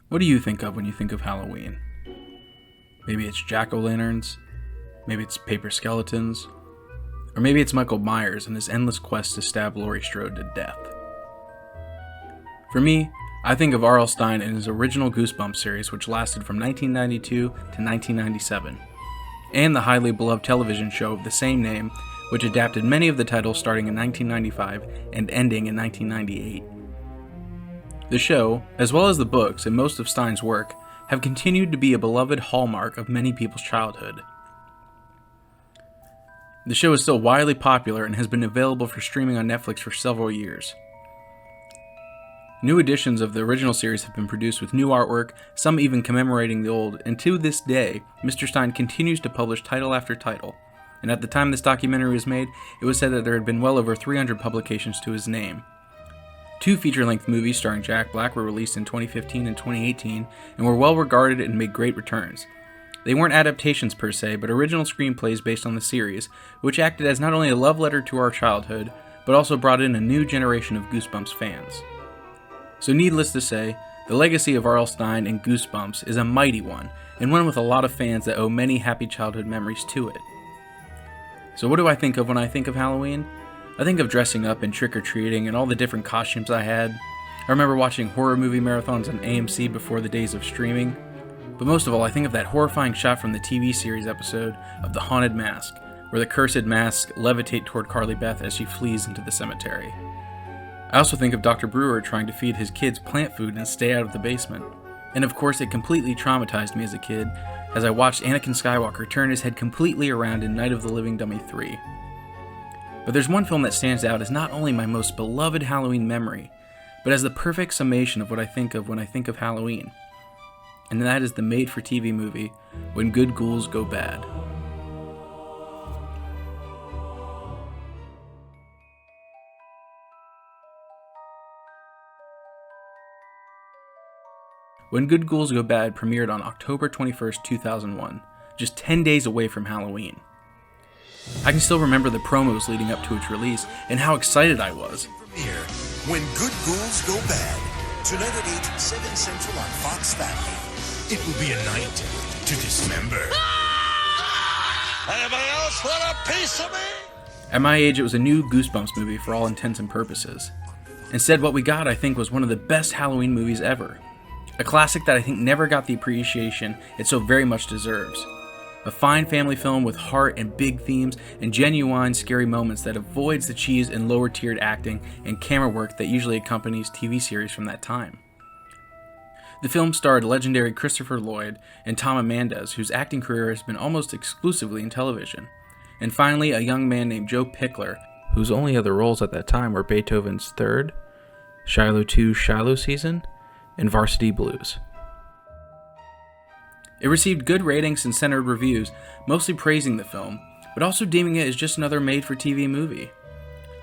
What do you think of when you think of Halloween? Maybe it's jack-o'-lanterns, maybe it's paper skeletons, or maybe it's Michael Myers and his endless quest to stab Laurie Strode to death. For me, I think of R.L. Stine and his original Goosebumps series, which lasted from 1992 to 1997, and the highly beloved television show of the same name, which adapted many of the titles starting in 1995 and ending in 1998. The show, as well as the books and most of Stine's work, have continued to be a beloved hallmark of many people's childhood. The show is still widely popular and has been available for streaming on Netflix for several years. New editions of the original series have been produced with new artwork, some even commemorating the old, and to this day, Mr. Stine continues to publish title after title, and at the time this documentary was made, it was said that there had been well over 300 publications to his name. 2 feature-length movies starring Jack Black were released in 2015 and 2018 and were well regarded and made great returns. They weren't adaptations per se, but original screenplays based on the series, which acted as not only a love letter to our childhood, but also brought in a new generation of Goosebumps fans. So needless to say, the legacy of R.L. Stine and Goosebumps is a mighty one, and one with a lot of fans that owe many happy childhood memories to it. So what do I think of when I think of Halloween? I think of dressing up and trick-or-treating and all the different costumes I had. I remember watching horror movie marathons on AMC before the days of streaming. But most of all, I think of that horrifying shot from the TV series episode of The Haunted Mask, where the cursed masks levitate toward Carly Beth as she flees into the cemetery. I also think of Dr. Brewer trying to feed his kids plant food and stay out of the basement. And of course, it completely traumatized me as a kid as I watched Anakin Skywalker turn his head completely around in Night of the Living Dummy 3. But there's one film that stands out as not only my most beloved Halloween memory, but as the perfect summation of what I think of when I think of Halloween. And that is the made-for-TV movie, When Good Ghouls Go Bad. When Good Ghouls Go Bad premiered on October 21st, 2001, just 10 days away from Halloween. I can still remember the promos leading up to its release and how excited I was. Premiere, When Good Ghouls Go Bad, tonight at 8, 7 Central on Fox Family. It will be a night to dismember. Anybody else want a piece of me? At my age, it was a new Goosebumps movie for all intents and purposes. Instead, what we got, I think, was one of the best Halloween movies ever. A classic that I think never got the appreciation it so very much deserves. A fine family film with heart and big themes and genuine scary moments that avoids the cheese and lower-tiered acting and camera work that usually accompanies TV series from that time. The film starred legendary Christopher Lloyd and Tom Amandes, whose acting career has been almost exclusively in television, and finally a young man named Joe Pickler, whose only other roles at that time were Beethoven's Third, Shiloh 2 Shiloh Season, and Varsity Blues. It received good ratings and centered reviews, mostly praising the film, but also deeming it as just another made-for-TV movie.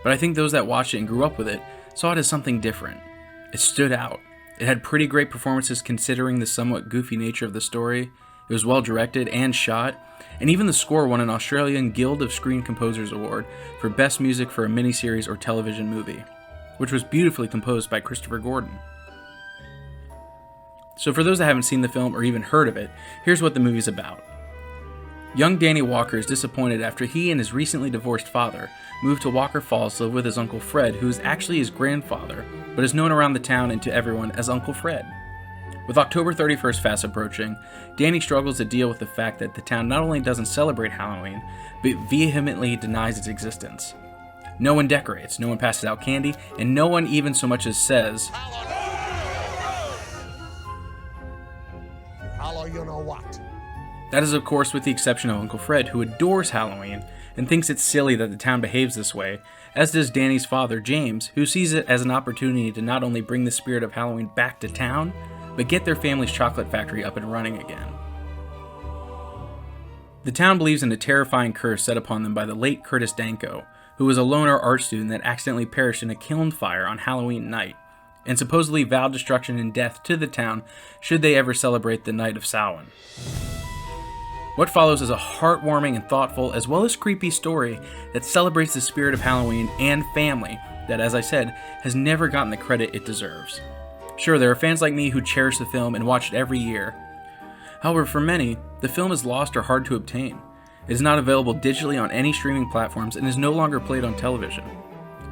But I think those that watched it and grew up with it saw it as something different. It stood out. It had pretty great performances considering the somewhat goofy nature of the story. It was well directed and shot, and even the score won an Australian Guild of Screen Composers Award for Best Music for a Miniseries or Television Movie, which was beautifully composed by Christopher Gordon. So for those that haven't seen the film or even heard of it, here's what the movie's about. Young Danny Walker is disappointed after he and his recently divorced father moved to Walker Falls to live with his Uncle Fred, who is actually his grandfather, but is known around the town and to everyone as Uncle Fred. With October 31st fast approaching, Danny struggles to deal with the fact that the town not only doesn't celebrate Halloween, but vehemently denies its existence. No one decorates, no one passes out candy, and no one even so much as says, You know what? That is of course with the exception of Uncle Fred, who adores Halloween and thinks it's silly that the town behaves this way, as does Danny's father, James, who sees it as an opportunity to not only bring the spirit of Halloween back to town, but get their family's chocolate factory up and running again. The town believes in a terrifying curse set upon them by the late Curtis Danko, who was a loner art student that accidentally perished in a kiln fire on Halloween night, and supposedly vowed destruction and death to the town should they ever celebrate the Night of Samhain. What follows is a heartwarming and thoughtful, as well as creepy story that celebrates the spirit of Halloween and family that, as I said, has never gotten the credit it deserves. Sure, there are fans like me who cherish the film and watch it every year. However, for many, the film is lost or hard to obtain. It is not available digitally on any streaming platforms and is no longer played on television.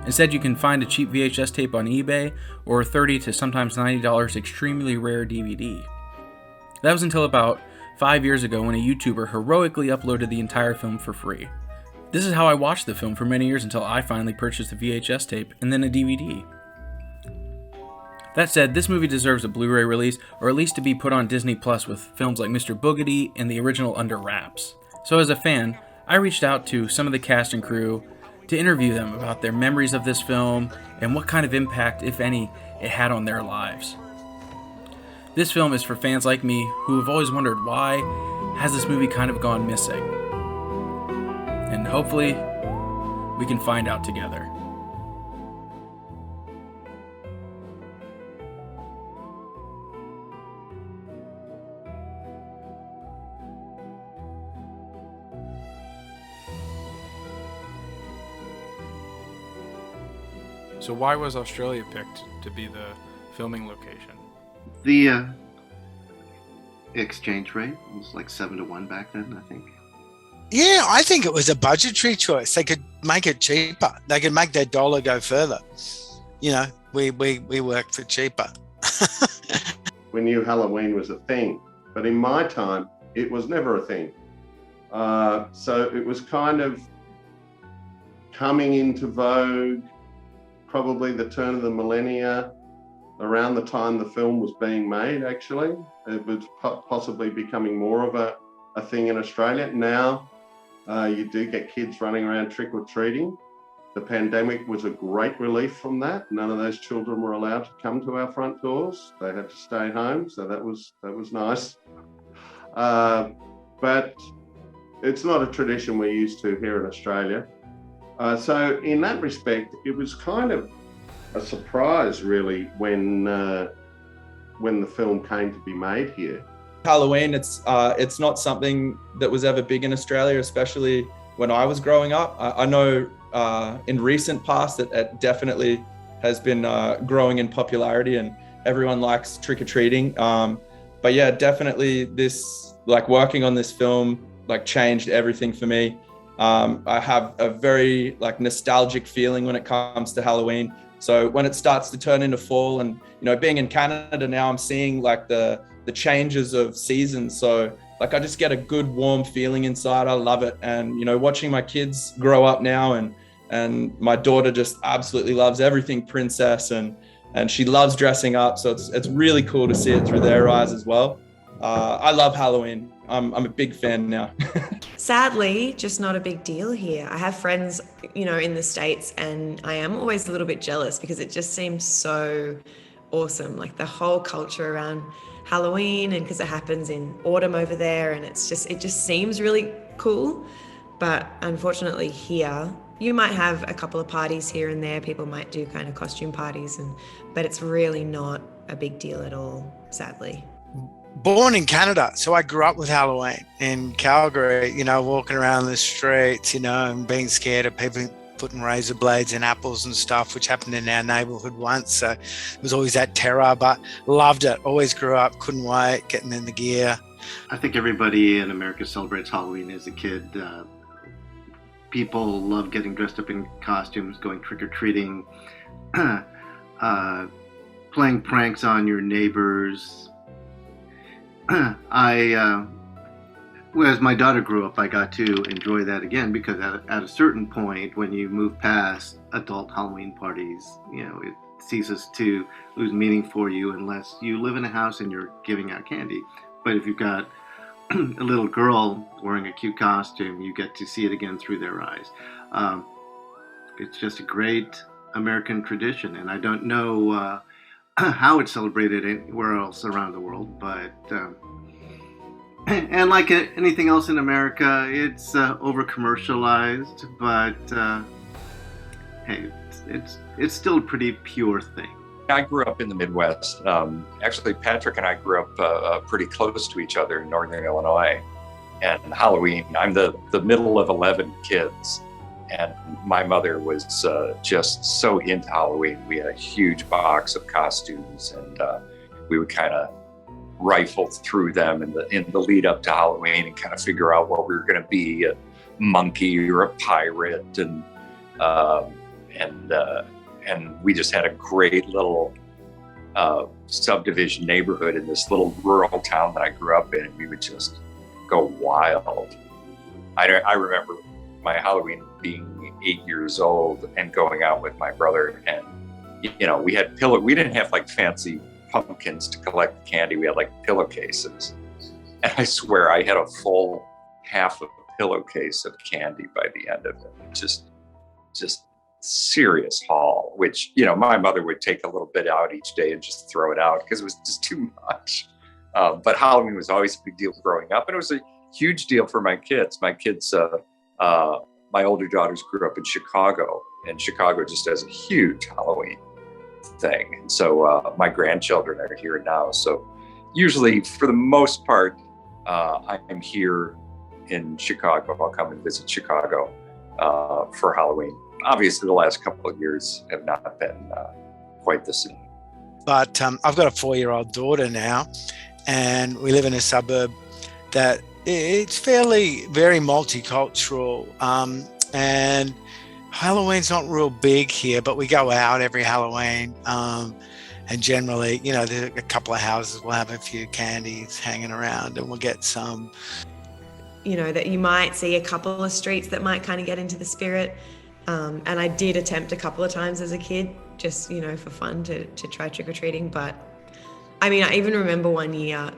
Instead, you can find a cheap VHS tape on eBay or $30 to sometimes $90 extremely rare DVD. That was until about 5 years ago when a YouTuber heroically uploaded the entire film for free. This is how I watched the film for many years until I finally purchased a VHS tape and then a DVD. That said, this movie deserves a Blu-ray release, or at least to be put on Disney Plus with films like Mr. Boogedy and the original Under Wraps. So as a fan, I reached out to some of the cast and crew to interview them about their memories of this film and what kind of impact, if any, it had on their lives. This film is for fans like me who have always wondered why has this movie kind of gone missing. And hopefully, we can find out together. So why was Australia picked to be the filming location? The exchange rate was like 7-1 back then, I think. Yeah, I think it was a budgetary choice. They could make it cheaper. They could make their dollar go further. You know, we work for cheaper. We knew Halloween was a thing, but in my time, it was never a thing. So it was kind of coming into vogue, probably the turn of the millennia, around the time the film was being made, actually. It was possibly becoming more of a thing in Australia. Now, you do get kids running around trick-or-treating. The pandemic was a great relief from that. None of those children were allowed to come to our front doors. They had to stay home, so that was nice. But it's not a tradition we're used to here in Australia. So in that respect, it was kind of a surprise, really, when the film came to be made here. Halloween, it's not something that was ever big in Australia, especially when I was growing up. I know in recent past it definitely has been growing in popularity and everyone likes trick-or-treating. But yeah, definitely this, like working on this film, like changed everything for me. I have a very like nostalgic feeling when it comes to Halloween. So when it starts to turn into fall and, you know, being in Canada now, I'm seeing like the changes of seasons. So like, I just get a good warm feeling inside. I love it. And, you know, watching my kids grow up now and my daughter just absolutely loves everything princess and she loves dressing up. So it's really cool to see it through their eyes as well. I love Halloween. I'm a big fan now. Sadly, just not a big deal here. I have friends, you know, in the States, and I am always a little bit jealous because it just seems so awesome. Like the whole culture around Halloween, and because it happens in autumn over there, and it just seems really cool. But unfortunately here, you might have a couple of parties here and there. People might do kind of costume parties, but it's really not a big deal at all, sadly. Born in Canada, so I grew up with Halloween in Calgary, you know, walking around the streets, you know, and being scared of people putting razor blades in apples and stuff, which happened in our neighbourhood once. So it was always that terror, but loved it. Always grew up, couldn't wait, getting in the gear. I think everybody in America celebrates Halloween as a kid. People love getting dressed up in costumes, going trick-or-treating, playing pranks on your neighbors. As my daughter grew up, I got to enjoy that again because at a certain point, when you move past adult Halloween parties, you know, it ceases to lose meaning for you unless you live in a house and you're giving out candy. But if you've got a little girl wearing a cute costume, you get to see it again through their eyes. It's just a great American tradition, and I don't know how it's celebrated anywhere else around the world, but and like anything else in America, it's over commercialized, but hey, it's still a pretty pure thing. I grew up in the Midwest. Actually, Patrick and I grew up pretty close to each other in Northern Illinois. And Halloween, I'm the middle of 11 kids. and my mother was just so into Halloween. We had a huge box of costumes, and we would kind of rifle through them in the lead up to Halloween and kind of figure out what we were going to be, a monkey or a pirate, and we just had a great little subdivision neighborhood in this little rural town that I grew up in, and we would just go wild. I remember my Halloween being 8 years old and going out with my brother, and we didn't have like fancy pumpkins to collect candy. We had like pillowcases, and I swear I had a full half of a pillowcase of candy by the end of it. Just serious haul, which my mother would take a little bit out each day and just throw it out because it was just too much. But Halloween was always a big deal growing up, and it was a huge deal for my kids. My older daughters grew up in Chicago, and Chicago just has a huge Halloween thing. And so my grandchildren are here now. So usually, for the most part, I'm here in Chicago. I'll come and visit Chicago for Halloween. Obviously, the last couple of years have not been quite the same. But I've got a 4-year-old daughter now, and we live in a suburb that it's very multicultural, and Halloween's not real big here, but we go out every Halloween, and generally, there's a couple of houses will have a few candies hanging around, and we'll get some. That you might see a couple of streets that might kind of get into the spirit, and I did attempt a couple of times as a kid, just for fun to try trick-or-treating. But I mean, I even remember one year,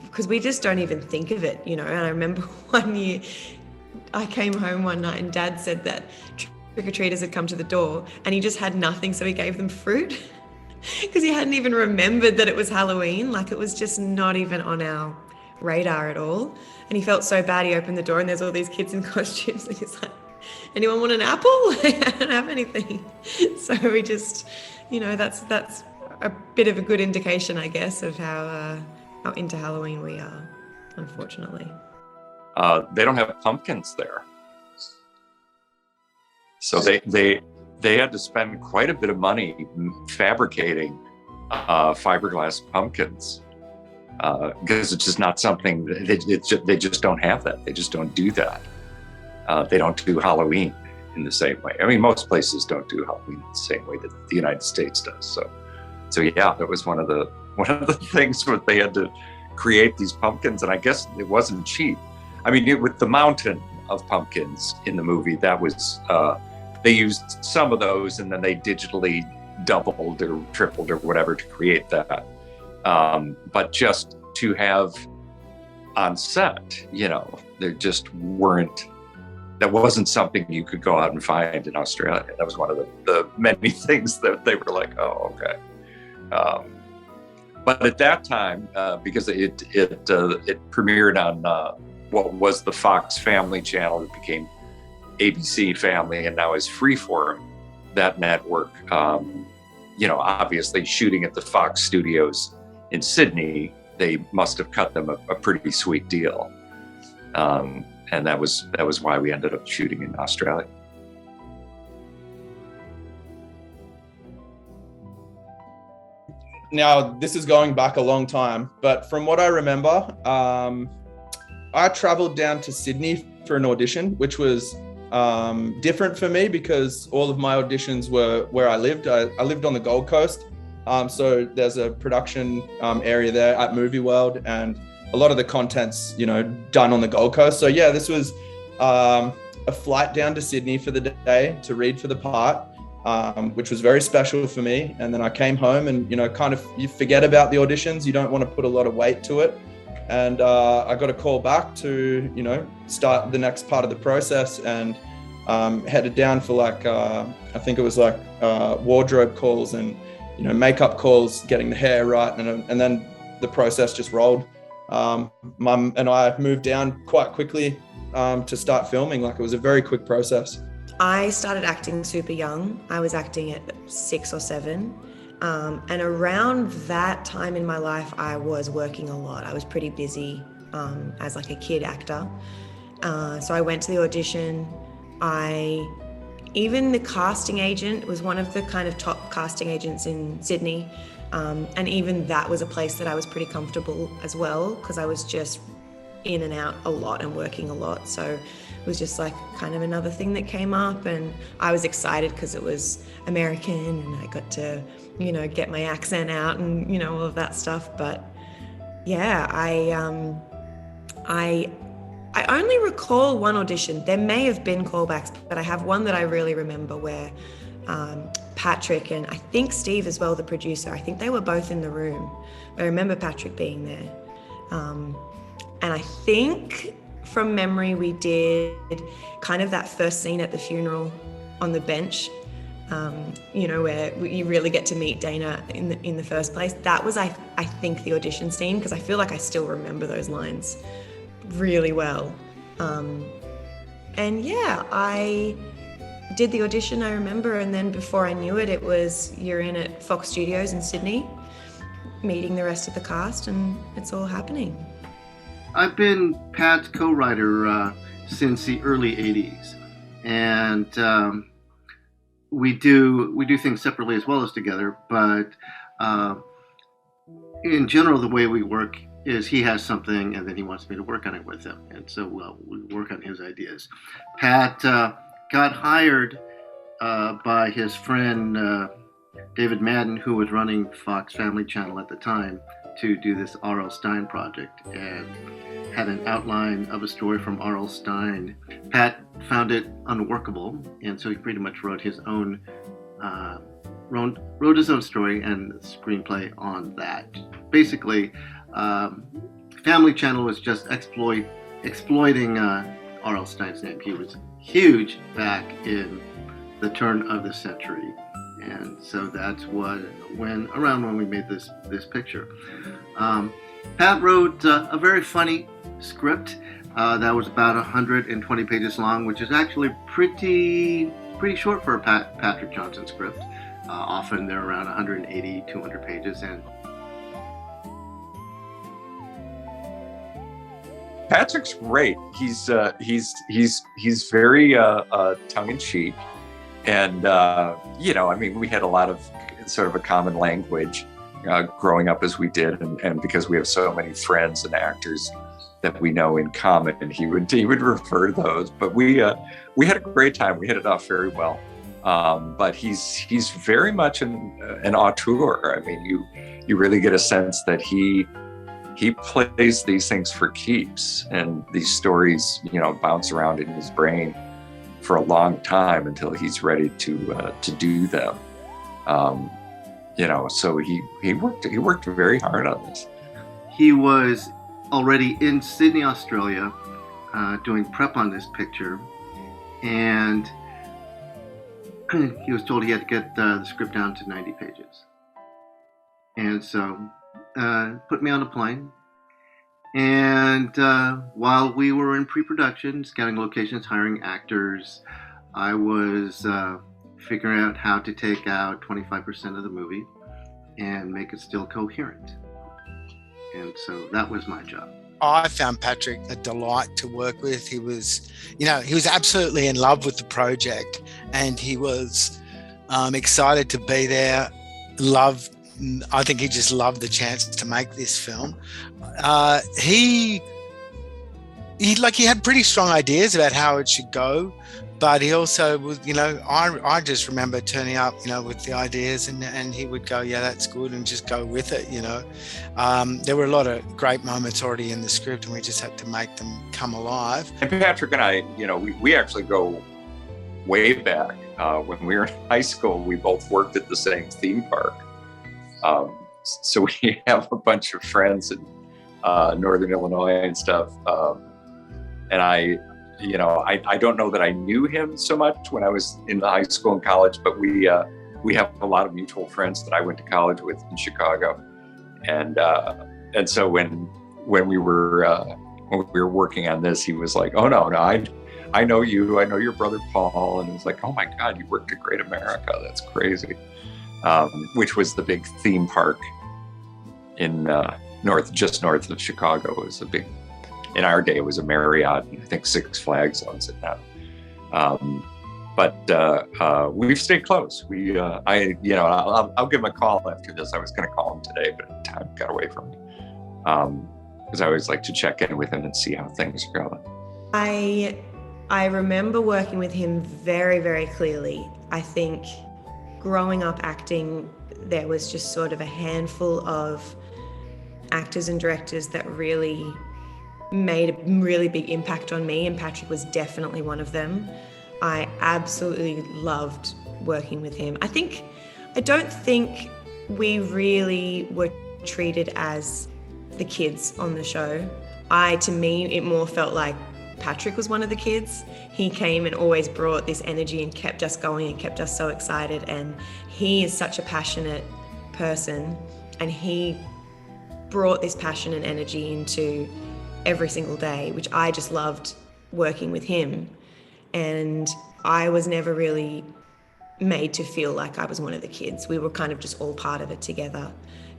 because we just don't even think of it, and I remember one year I came home one night and Dad said that trick-or-treaters had come to the door and he just had nothing, so he gave them fruit because he hadn't even remembered that it was Halloween. Like, it was just not even on our radar at all. And he felt so bad. He opened the door and there's all these kids in costumes, and he's like, anyone want an apple? I don't have anything. So we just, that's a bit of a good indication, I guess, of how into Halloween we are, unfortunately. They don't have pumpkins there. So they had to spend quite a bit of money fabricating fiberglass pumpkins because it's just not something, they just don't have that. They just don't do that. They don't do Halloween in the same way. I mean, most places don't do Halloween in the same way that the United States does. So yeah, that was one of the things where they had to create these pumpkins, and I guess it wasn't cheap. I mean, with the mountain of pumpkins in the movie, that was they used some of those, and then they digitally doubled or tripled or whatever to create that. But just to have on set, there just weren't. That wasn't something you could go out and find in Australia. That was one of the many things that they were like, oh, okay. But at that time, because it premiered on what was the Fox Family Channel, it became ABC Family, and now is Freeform, that network, obviously shooting at the Fox studios in Sydney, they must have cut them a pretty sweet deal. And that was why we ended up shooting in Australia. Now, this is going back a long time, but from what I remember, I traveled down to Sydney for an audition, which was different for me because all of my auditions were where I lived. I lived on the Gold Coast. So there's a production area there at Movie World, and a lot of the content's, done on the Gold Coast. So yeah, this was a flight down to Sydney for the day to read for the part, which was very special for me. And then I came home and, kind of you forget about the auditions. You don't want to put a lot of weight to it. And I got a call back to, start the next part of the process, and headed down for I think it was wardrobe calls and, makeup calls, getting the hair right. And then the process just rolled. Mum and I moved down quite quickly to start filming. It was a very quick process. I started acting super young. I was acting at 6 or 7. And around that time in my life, I was working a lot. I was pretty busy as a kid actor. So I went to the audition, Even the casting agent was one of the kind of top casting agents in Sydney. And even that was a place that I was pretty comfortable as well, because I was just in and out a lot and working a lot. So it was just like kind of another thing that came up, and I was excited because it was American and I got to, get my accent out and, all of that stuff. But yeah, I only recall one audition. There may have been callbacks, but I have one that I really remember where Patrick and I think Steve as well, the producer, I think they were both in the room. I remember Patrick being there. And I think from memory we did kind of that first scene at the funeral on the bench, where you really get to meet Dana in the first place. That was, I think, the audition scene, because I feel like I still remember those lines really well. And yeah, I did the audition, I remember, and then before I knew it, you're in at Fox Studios in Sydney, meeting the rest of the cast, and it's all happening. I've been Pat's co-writer since the early 80s, and we do things separately as well as together, but in general the way we work is he has something and then he wants me to work on it with him, and so we work on his ideas. Pat got hired by his friend David Madden, who was running Fox Family Channel at the time, to do this R.L. Stine project, and had an outline of a story from R.L. Stine. Pat found it unworkable, and so he pretty much wrote his own story and screenplay on that. Basically, Family Channel was just exploiting R.L. Stine's name. He was huge back in the turn of the century, and so that's around when we made this picture. Pat wrote a very funny script that was about 120 pages long, which is actually pretty short for a Patrick Johnson script. Often they're around 180, 200 pages, and Patrick's great. He's very tongue-in-cheek, and we had a lot of sort of a common language growing up as we did, and because we have so many friends and actors that we know in common, and he would refer to those. But we had a great time. We hit it off very well. But he's very much an auteur. I mean, you really get a sense that he plays these things for keeps, and these stories, bounce around in his brain for a long time until he's ready to do them. So he worked very hard on this. He was already in Sydney, Australia, doing prep on this picture, and he was told he had to get the script down to 90 pages. And so put me on a plane, and while we were in pre-production, scouting locations, hiring actors, I was figuring out how to take out 25% of the movie and make it still coherent. And so that was my job. I found Patrick a delight to work with. He was absolutely in love with the project, and he was excited to be there. I think he just loved the chance to make this film. He had pretty strong ideas about how it should go, but he also was, I just remember turning up, with the ideas, and he would go, yeah, that's good, and just go with it, There were a lot of great moments already in the script, and we just had to make them come alive. And Patrick and I, we actually go way back. When we were in high school, we both worked at the same theme park. So we have a bunch of friends in Northern Illinois and stuff. And I don't know that I knew him so much when I was in high school and college, but we have a lot of mutual friends that I went to college with in Chicago. And so when we were working on this, he was like, "Oh no, I know you. I know your brother Paul." And it was like, "Oh my God, you worked at Great America. That's crazy." Which was the big theme park in just north of Chicago. It was a big, in our day, it was a Marriott, and I think Six Flags owns it now. But we've stayed close. I'll give him a call after this. I was going to call him today, but time got away from me. Because I always like to check in with him and see how things are going. I remember working with him very, very clearly. I think growing up acting, there was just sort of a handful of actors and directors that really made a really big impact on me, and Patrick was definitely one of them. I absolutely loved working with him. I don't think we really were treated as the kids on the show. To me, it more felt like Patrick was one of the kids. He came and always brought this energy and kept us going and kept us so excited. And he is such a passionate person, and he brought this passion and energy into every single day, which I just loved working with him. And I was never really made to feel like I was one of the kids. We were kind of just all part of it together.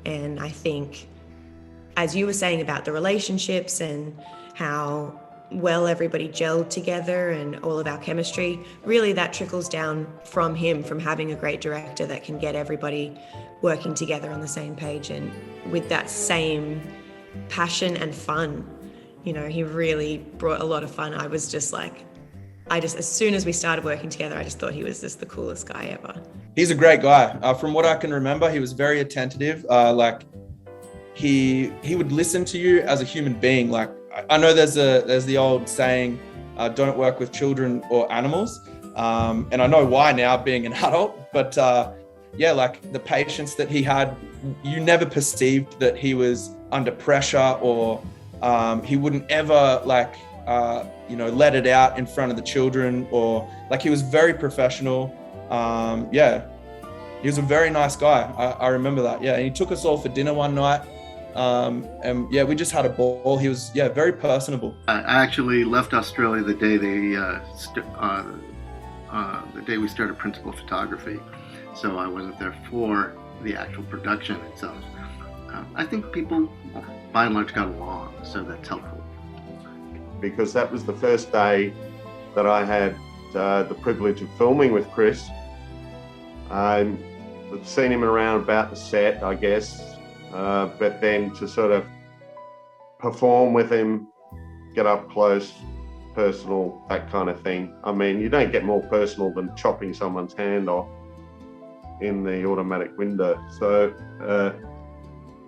And I think, as you were saying about the relationships and how well everybody gelled together and all of our chemistry, really that trickles down from him, from having a great director that can get everybody working together on the same page and with that same passion and fun. He really brought a lot of fun. As soon as we started working together, I just thought he was just the coolest guy ever. He's a great guy. From what I can remember, he was very attentive. He would listen to you as a human being. Like, I know there's the old saying, don't work with children or animals. And I know why now, being an adult, but the patience that he had, you never perceived that he was under pressure, or he wouldn't ever let it out in front of the children, or he was very professional. He was a very nice guy. I remember that. Yeah. And he took us all for dinner one night. We just had a ball. He was, very personable. I actually left Australia the day the day we started principal photography. So I wasn't there for the actual production itself. I think people, by and large, got along, so that's helpful. Because that was the first day that I had the privilege of filming with Chris. I'd seen him around about the set, I guess, but then to sort of perform with him, get up close, personal, that kind of thing. I mean, you don't get more personal than chopping someone's hand off in the automatic window. So,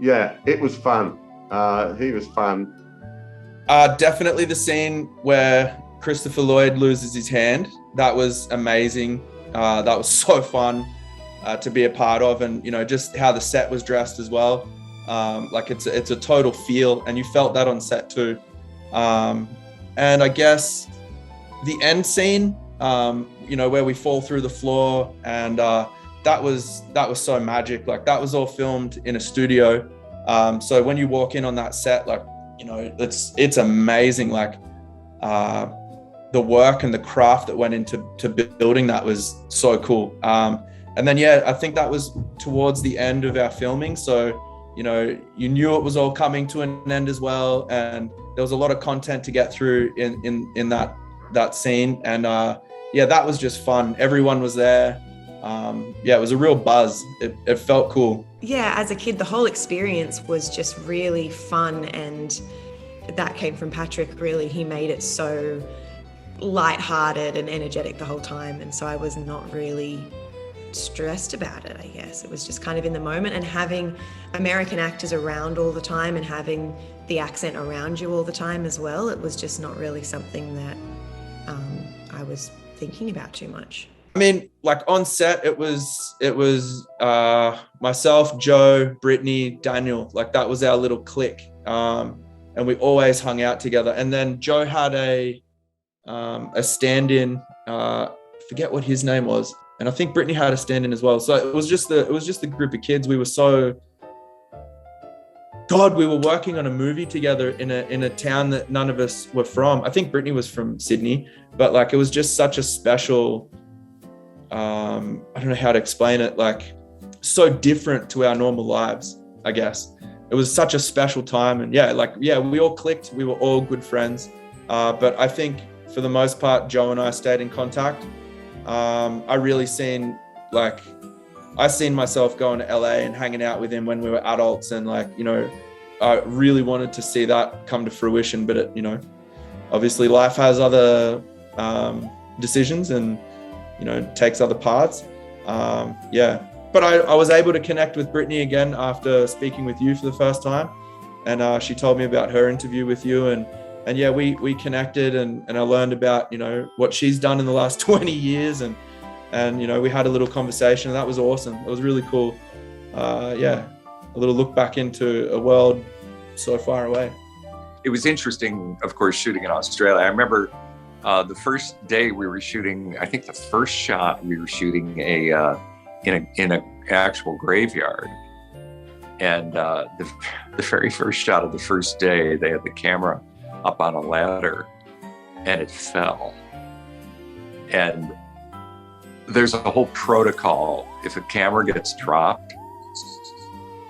it was fun. He was fun. Definitely the scene where Christopher Lloyd loses his hand. That was amazing. That was so fun to be a part of, and just how the set was dressed as well. It's a total feel, and you felt that on set too. And I guess the end scene, where we fall through the floor, and that was so magic. That was all filmed in a studio. So when you walk in on that set, it's amazing. The work and the craft that went into building that was so cool. And then, I think that was towards the end of our filming. So, you knew it was all coming to an end as well. And there was a lot of content to get through in that scene. And that was just fun. Everyone was there. It was a real buzz. It felt cool. Yeah, as a kid, the whole experience was just really fun, and that came from Patrick, really. He made it so lighthearted and energetic the whole time, and so I was not really stressed about it, I guess. It was just kind of in the moment, and having American actors around all the time and having the accent around you all the time as well, it was just not really something that I was thinking about too much. I mean, on set, it was myself, Joe, Brittany, Daniel. That was our little clique, and we always hung out together. And then Joe had a stand-in. Forget what his name was, and I think Brittany had a stand-in as well. So it was just the group of kids. We were we were working on a movie together in a town that none of us were from. I think Brittany was from Sydney, but it was just such a special. I don't know how to explain it, so different to our normal lives, I guess. It was such a special time, and we all clicked. We were all good friends. But I think for the most part, Joe and I stayed in contact. I really seen myself going to LA and hanging out with him when we were adults, and I really wanted to see that come to fruition, but obviously life has other decisions and takes other paths. But I was able to connect with Brittany again after speaking with you for the first time, and she told me about her interview with you, and we connected, and I learned about what she's done in the last 20 years, and we had a little conversation, and that was awesome. It was really cool. A little look back into a world so far away. It was interesting, of course, shooting in Australia. I remember the first day we were shooting, I think the first shot we were shooting in an actual graveyard. And the very first shot of the first day, they had the camera up on a ladder and it fell. And there's a whole protocol. If a camera gets dropped,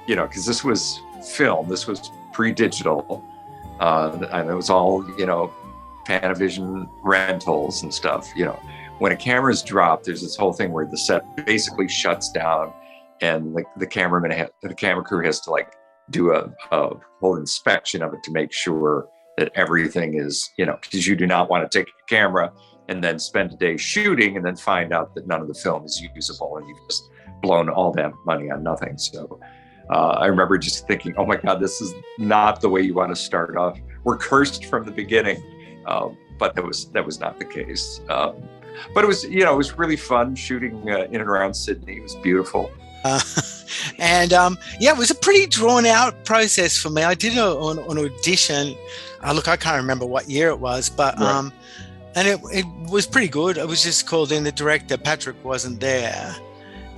because this was film, this was pre-digital, and it was all, Panavision rentals and stuff. When a camera is dropped, there's this whole thing where the set basically shuts down, and the camera crew has to do a whole inspection of it to make sure that everything is, because you do not want to take a camera and then spend a day shooting and then find out that none of the film is usable and you've just blown all that money on nothing. So I remember just thinking, oh my God, this is not the way you want to start off. We're cursed from the beginning, but that was not the case. But it was, it was really fun shooting in and around Sydney. It was beautiful. It was a pretty drawn out process for me. I did an audition. Look, I can't remember what year it was, but right. And it was pretty good. I was just called in. The director, Patrick, wasn't there,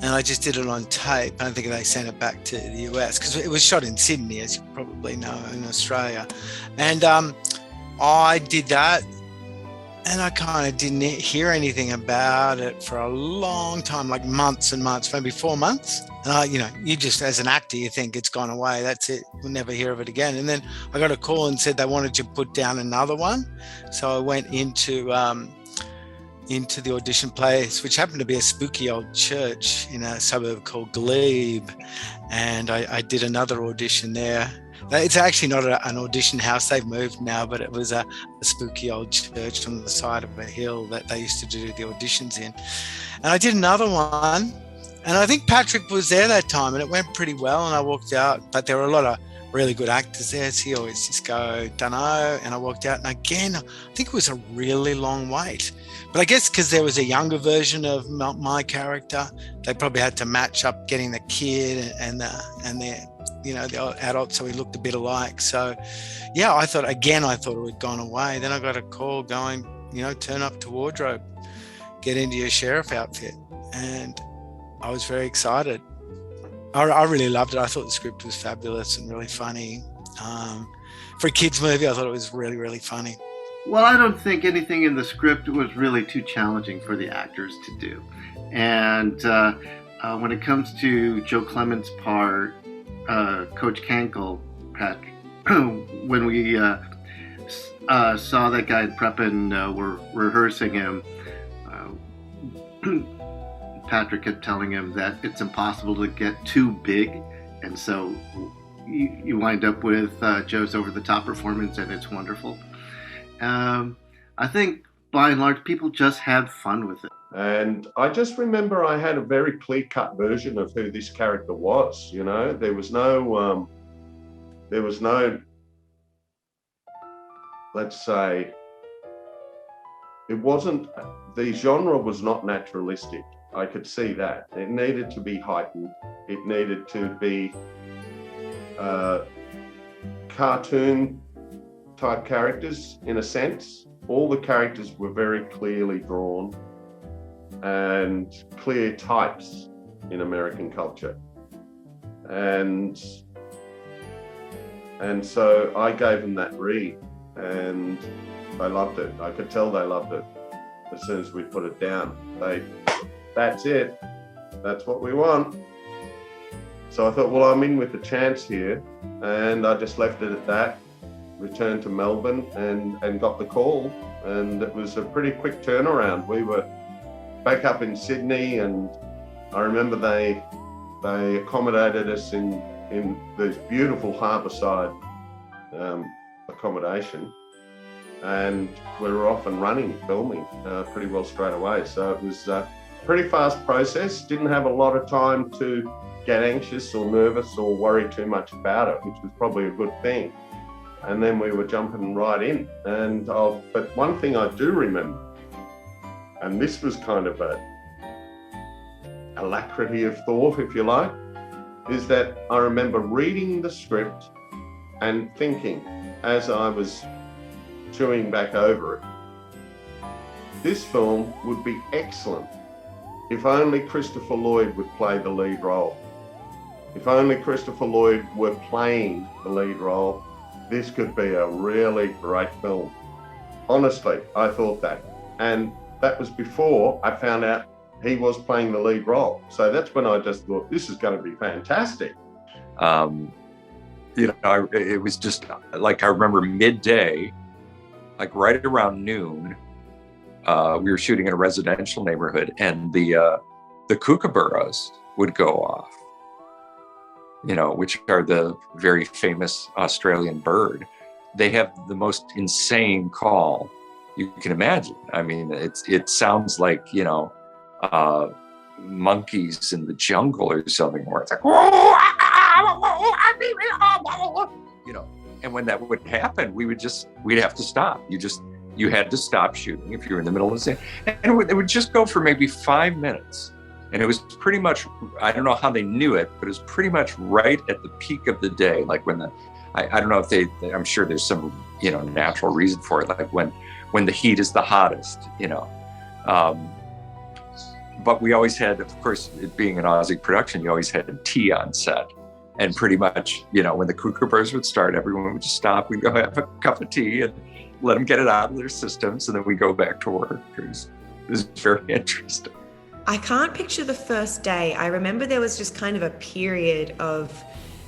and I just did it on tape. I don't think they sent it back to the US because it was shot in Sydney, as you probably know, in Australia. And I did that, and I kind of didn't hear anything about it for a long time, like months and months, maybe 4 months. And you just, as an actor, you think it's gone away. That's it. We'll never hear of it again. And then I got a call and said they wanted to put down another one. So I went into the audition place, which happened to be a spooky old church in a suburb called Glebe. And I did another audition there. It's actually not an audition house. They've moved now, but it was a spooky old church on the side of a hill that they used to do the auditions in. And I did another one. And I think Patrick was there that time, and it went pretty well. And I walked out, but there were a lot of really good actors there. So he always just go, dunno. And I walked out, and again, I think it was a really long wait. But I guess because there was a younger version of my character, they probably had to match up getting the kid and the adult, so he looked a bit alike. So, I thought it had gone away. Then I got a call going, turn up to wardrobe, get into your sheriff outfit, and I was very excited. I really loved it. I thought the script was fabulous and really funny. For a kids movie, I thought it was really, really funny. Well, I don't think anything in the script was really too challenging for the actors to do. And when it comes to Joe Clement's part, Coach Cankle, Patrick, when we saw that guy in prep and were rehearsing him, Patrick kept telling him that it's impossible to get too big, and so you wind up with Joe's over-the-top performance, and it's wonderful. I think, by and large, people just had fun with it. And I just remember I had a very clear-cut version of who this character was. There was no, let's say, it wasn't, the genre was not naturalistic. I could see that. It needed to be heightened. It needed to be cartoon type characters in a sense. All the characters were very clearly drawn and clear types in American culture. And so I gave them that read, and they loved it. I could tell they loved it as soon as we put it down. That's it. That's what we want. So I thought, well, I'm in with a chance here, and I just left it at that. Returned to Melbourne and got the call and it was a pretty quick turnaround. We were back up in Sydney, and I remember they accommodated us in this beautiful harbourside accommodation, and we were off and running, filming pretty well straight away. So it was a pretty fast process. Didn't have a lot of time to get anxious or nervous or worry too much about it, which was probably a good thing. And then we were jumping right in. But one thing I do remember, and this was kind of a alacrity of thought, if you like, is that I remember reading the script and thinking, as I was chewing back over it, this film would be excellent if only Christopher Lloyd would play the lead role. If only Christopher Lloyd were playing the lead role, this could be a really great film. Honestly, I thought that. And that was before I found out he was playing the lead role. So that's when I just thought, this is going to be fantastic. It was just like, I remember midday, like right around noon, we were shooting in a residential neighborhood, and the kookaburras would go off, which are the very famous Australian bird. They have the most insane call you can imagine. I mean, it sounds like, monkeys in the jungle or something, where it's like, and when that would happen, we'd have to stop. You had to stop shooting if you were in the middle of the scene. And it would just go for maybe 5 minutes. And it was pretty much, I don't know how they knew it, but it was pretty much right at the peak of the day. Like when I don't know if I'm sure there's some, natural reason for it. Like when the heat is the hottest, but we always had, of course, it being an Aussie production, you always had tea on set. And pretty much, when the kookaburras would start, everyone would just stop. We'd go have a cup of tea and let them get it out of their systems. And then we go back to work. It was very interesting. I can't picture the first day. I remember there was just kind of a period of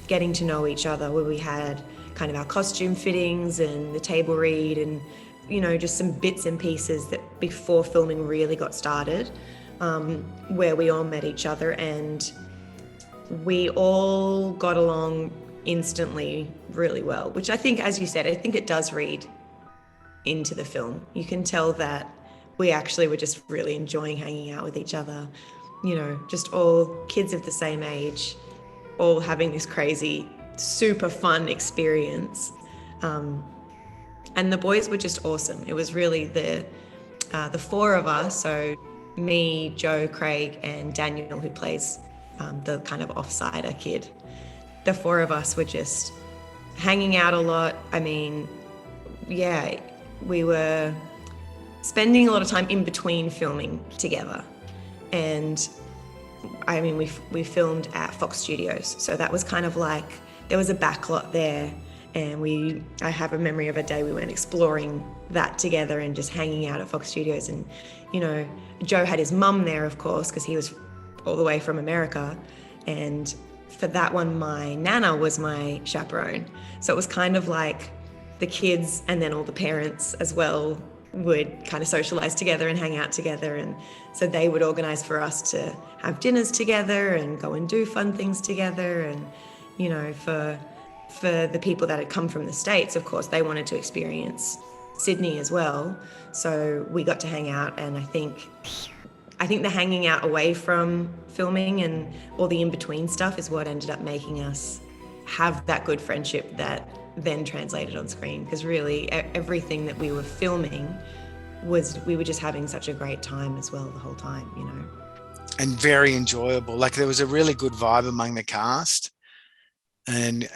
getting to know each other where we had kind of our costume fittings and the table read and, just some bits and pieces that before filming really got started, where we all met each other and we all got along instantly really well, which I think, as you said, I think it does read into the film. You can tell that we actually were just really enjoying hanging out with each other, just all kids of the same age, all having this crazy, super fun experience. And the boys were just awesome. It was really the four of us, so me, Joe, Craig, and Daniel, who plays the kind of offsider kid. The four of us were just hanging out a lot. I mean, yeah, we were spending a lot of time in between filming together. And I mean, we filmed at Fox Studios. So that was kind of like, there was a backlot there. And I have a memory of a day we went exploring that together and just hanging out at Fox Studios. And, Joe had his mum there, of course, because he was all the way from America. And for that one, my Nana was my chaperone. So it was kind of like the kids and then all the parents as well would kind of socialize together and hang out together. And so they would organize for us to have dinners together and go and do fun things together. And, for the people that had come from the States, of course, they wanted to experience Sydney as well. So we got to hang out, and I think the hanging out away from filming and all the in-between stuff is what ended up making us have that good friendship that then translated on screen, because really everything that we were filming we were just having such a great time as well the whole time, And very enjoyable. Like there was a really good vibe among the cast. And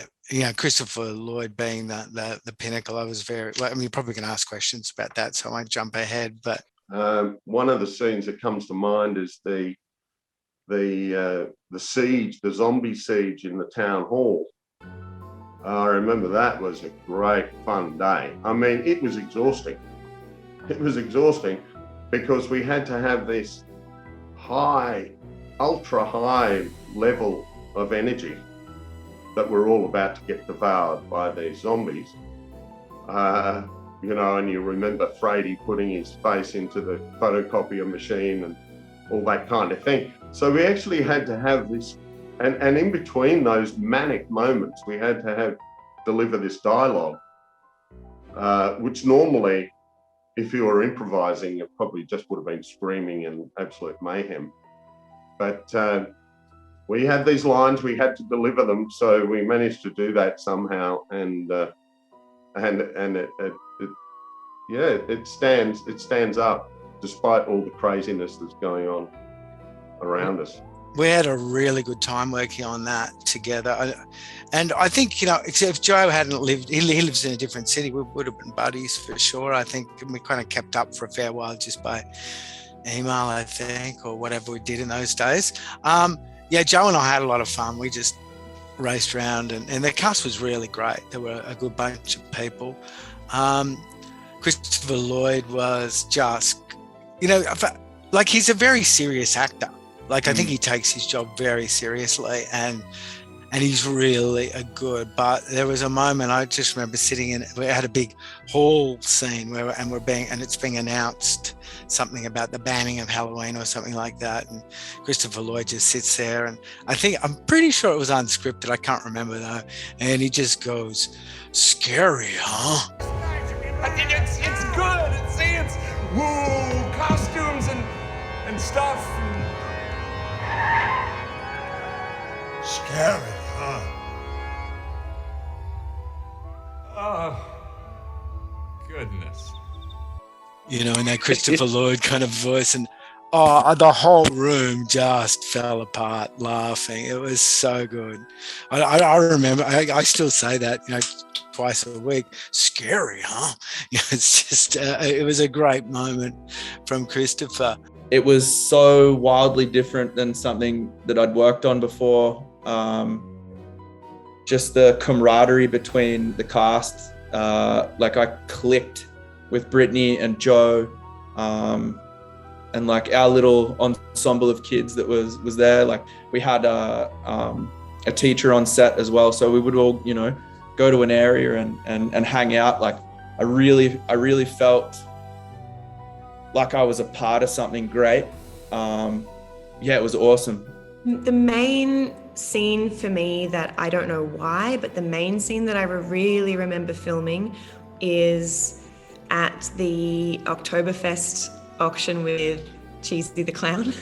Christopher Lloyd being the pinnacle, I was you're probably going to ask questions about that, so I won't jump ahead. But one of the scenes that comes to mind is the siege, the zombie siege in the town hall. I remember that was a great fun day. I mean, it was exhausting. It was exhausting because we had to have this high, ultra high level of energy that we're all about to get devoured by these zombies. you know, and you remember Frady putting his face into the photocopier machine and all that kind of thing. So we actually had to have this, and in between those manic moments, we had to deliver this dialogue, which normally, if you were improvising, it probably just would have been screaming and absolute mayhem. But we had these lines, we had to deliver them, so we managed to do that somehow, and it stands up despite all the craziness that's going on around us. We had a really good time working on that together. And I think, you know, except if Joe hadn't lived, he lives in a different city, we would have been buddies for sure. I think we kind of kept up for a fair while just by email, I think, or whatever we did in those days. Yeah, Joe and I had a lot of fun. We just raced around, and the cast was really great. There were a good bunch of people. Christopher Lloyd was just, you know, like, he's a very serious actor. Like, I think he takes his job very seriously, and he's really a good. But there was a moment I just remember sitting in. We had a big hall scene where, and it's being announced something about the banning of Halloween or something like that. And Christopher Lloyd just sits there, and I'm pretty sure it was unscripted. I can't remember though. And he just goes, "Scary, huh?" It's good. It's woo, costumes and stuff. Scary, huh? Oh, goodness. You know, in that Christopher Lloyd kind of voice, and the whole room just fell apart laughing. It was so good. I remember, I still say that, you know, twice a week. Scary, huh? You know, it's just, it was a great moment from Christopher. It was so wildly different than something that I'd worked on before. Just the camaraderie between the cast, like, I clicked with Brittany and Joe, and like our little ensemble of kids that was there. Like, we had a teacher on set as well, so we would all, you know, go to an area and hang out. Like, I really felt like I was a part of something great. Yeah, it was awesome. The main scene for me that I don't know why, but the main scene that I really remember filming is at the Oktoberfest auction with Cheesy the Clown.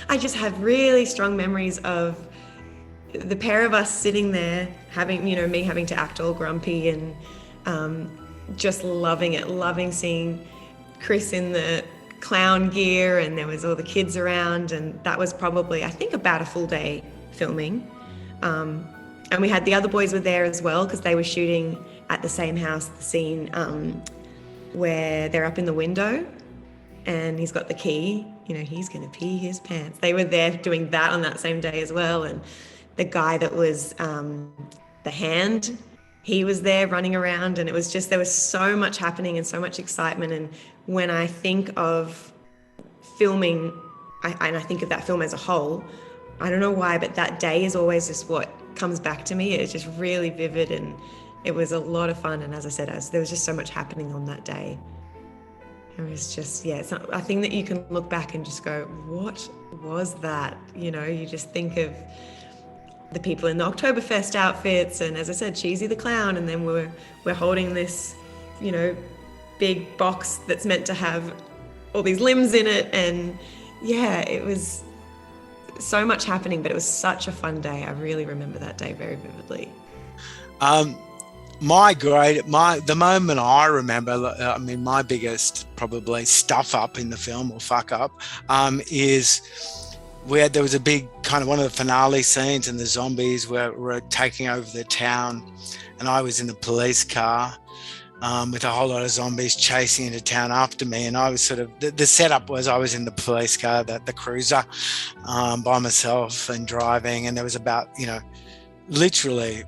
I just have really strong memories of the pair of us sitting there having, you know, me having to act all grumpy and just loving it, loving seeing Chris in the clown gear, and there was all the kids around, and that was probably, I think, about a full day filming. And we had the other boys were there as well, because they were shooting at the same house, the scene where they're up in the window and he's got the key, you know, he's gonna pee his pants. They were there doing that on that same day as well. And the guy that was the hand, he was there running around, and it was just, there was so much happening and so much excitement. And when I think of filming, and I think of that film as a whole, I don't know why, but that day is always just what comes back to me. It's just really vivid, and it was a lot of fun. And as I said, there was just so much happening on that day. It was just, yeah, it's not a thing that you can look back and just go, what was that? You know, you just think of the people in the Oktoberfest outfits, and as I said, Cheesy the Clown, and then we're holding this, you know, big box that's meant to have all these limbs in it. And yeah, it was so much happening, but it was such a fun day. I really remember that day very vividly. The moment I remember, I mean, my biggest probably stuff up in the film, or fuck up, is there was a big kind of one of the finale scenes, and the zombies were taking over the town, and I was in the police car with a whole lot of zombies chasing into town after me. And I was sort of, the setup was I was in the police car, the cruiser, by myself and driving, and there was about, you know, literally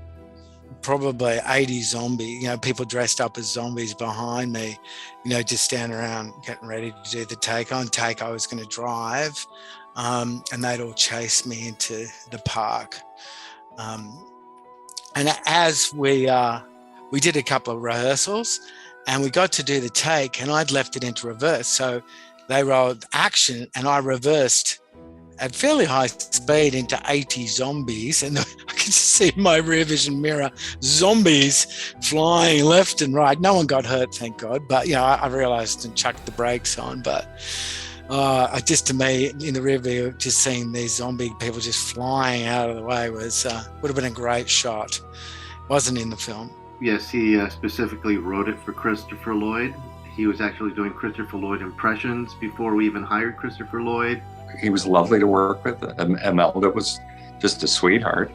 probably 80 zombies, you know, people dressed up as zombies behind me, you know, just standing around getting ready to do the take. I was going to drive, and they'd all chase me into the park. And as we we did a couple of rehearsals and we got to do the take and I'd left it into reverse. So they rolled action and I reversed at fairly high speed into 80 zombies. And I could see in my rear vision mirror, zombies flying left and right. No one got hurt, thank God. But, I realized and chucked the brakes on. But just to me, in the rear view, just seeing these zombie people just flying out of the way would have been a great shot. Wasn't in the film. Yes, he specifically wrote it for Christopher Lloyd. He was actually doing Christopher Lloyd impressions before we even hired Christopher Lloyd. He was lovely to work with. Imelda was just a sweetheart.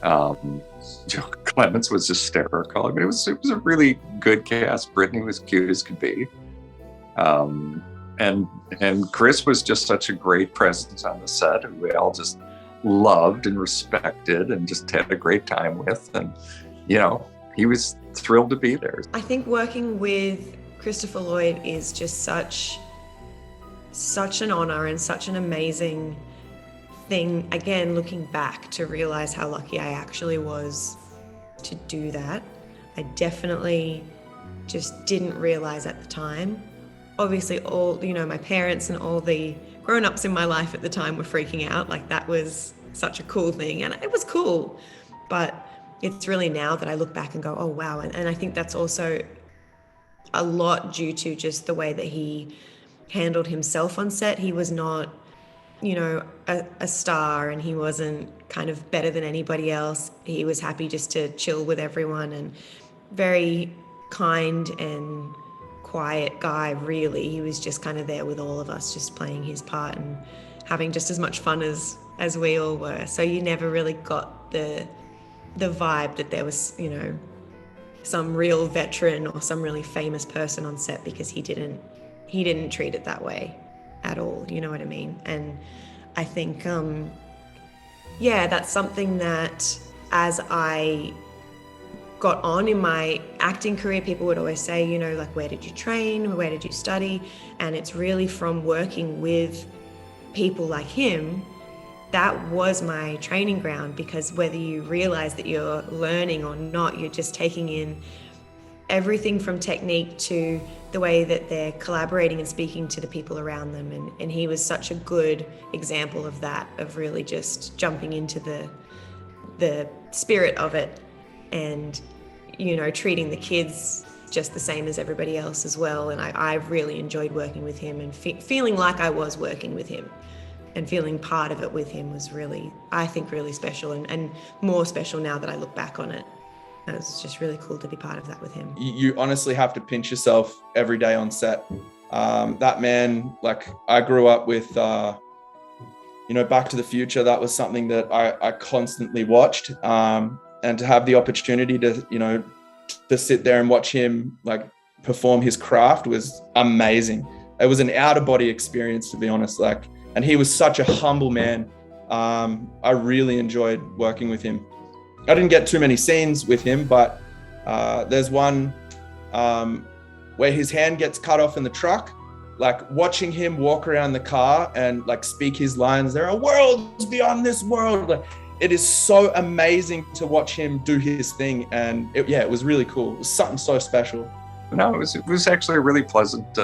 Joe Clements was hysterical. I mean, it was a really good cast. Brittany was cute as could be. And Chris was just such a great presence on the set, who we all just loved and respected and just had a great time with. And, he was thrilled to be there. I think working with Christopher Lloyd is just such an honor and such an amazing thing. Again, looking back to realize how lucky I actually was to do that. I definitely just didn't realize at the time. Obviously, all, my parents and all the grown-ups in my life at the time were freaking out. Like, that was such a cool thing. And it was cool. But it's really now that I look back and go, oh, wow. And I think that's also a lot due to just the way that he handled himself on set. He was not, a star, and he wasn't kind of better than anybody else. He was happy just to chill with everyone, and very kind and quiet guy, really. He was just kind of there with all of us, just playing his part and having just as much fun as we all were. So you never really got the vibe that there was, some real veteran or some really famous person on set, because he didn't treat it that way at all. You know what I mean? And I think, that's something that as I got on in my acting career, people would always say, like, where did you train? Where did you study? And it's really from working with people like him. That was my training ground, because whether you realize that you're learning or not, you're just taking in everything from technique to the way that they're collaborating and speaking to the people around them. And he was such a good example of that, of really just jumping into the spirit of it and, treating the kids just the same as everybody else as well. And I really enjoyed working with him and feeling like I was working with him. And feeling part of it with him was really, I think, really special, and more special now that I look back on it. It was just really cool to be part of that with him. You honestly have to pinch yourself every day on set. That man, like, I grew up with, Back to the Future. That was something that I constantly watched. And to have the opportunity to, to sit there and watch him, like, perform his craft was amazing. It was an out-of-body experience, to be honest. And he was such a humble man. I really enjoyed working with him. I didn't get too many scenes with him, but there's one where his hand gets cut off in the truck. Like, watching him walk around the car and, like, speak his lines, there are worlds beyond this world. Like, it is so amazing to watch him do his thing. And it was really cool. It was something so special. No, it was actually really pleasant.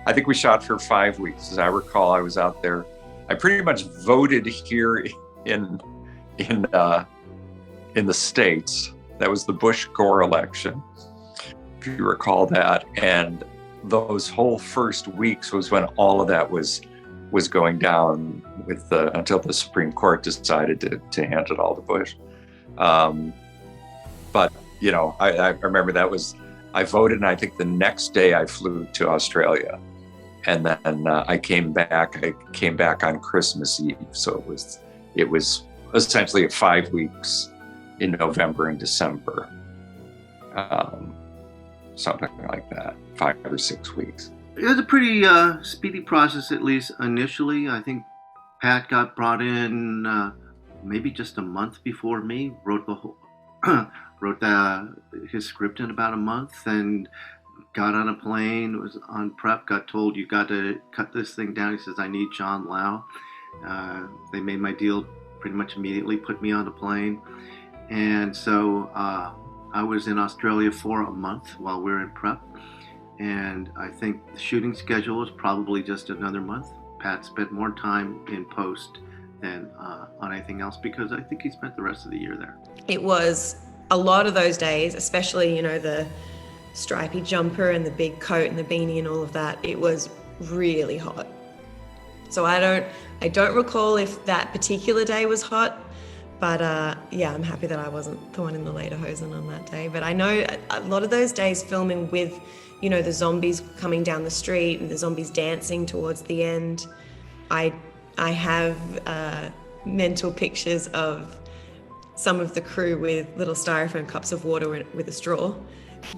I think we shot for 5 weeks. As I recall, I was out there. I pretty much voted here in the States. That was the Bush-Gore election, if you recall that. And those whole first weeks was when all of that was going down until the Supreme Court decided to hand it all to Bush. But I remember I voted, and I think the next day I flew to Australia. And then I came back on Christmas Eve. So it was essentially 5 weeks in November and December. Something like that, 5 or 6 weeks. It was a pretty speedy process, at least initially. I think Pat got brought in maybe just a month before me, wrote his script in about a month, and got on a plane, was on prep, got told, you got to cut this thing down. He says, I need John Lau. They made my deal pretty much immediately, put me on the plane. And so I I was in Australia for a month while we were in prep, and I think the shooting schedule was probably just another month. Pat spent more time in post than on anything else because I think he spent the rest of the year there. It was a lot of those days, especially, you know, the stripy jumper and the big coat and the beanie and all of that. It was really hot. So I don't recall if that particular day was hot, but yeah, I'm happy that I wasn't the one in the lederhosen on that day. But I know a lot of those days filming with, you know, the zombies coming down the street and the zombies dancing towards the end. I have mental pictures of some of the crew with little styrofoam cups of water with a straw,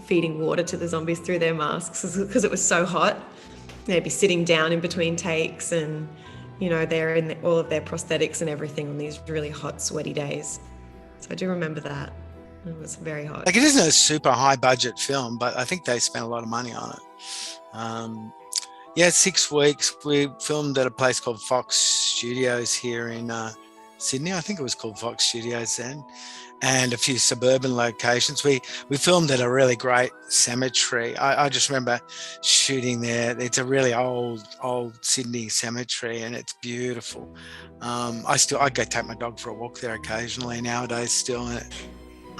feeding water to the zombies through their masks because it was so hot. They'd be sitting down in between takes and, you know, they're in all of their prosthetics and everything on these really hot, sweaty days. So I do remember that. It was very hot. Like, it isn't a super high budget film, but I think they spent a lot of money on it. Yeah, 6 weeks. We filmed at a place called Fox Studios here in Sydney. I think it was called Fox Studios then, and a few suburban locations. We filmed at a really great cemetery. I just remember shooting there. It's a really old Sydney cemetery, and it's beautiful. I go take my dog for a walk there occasionally nowadays still.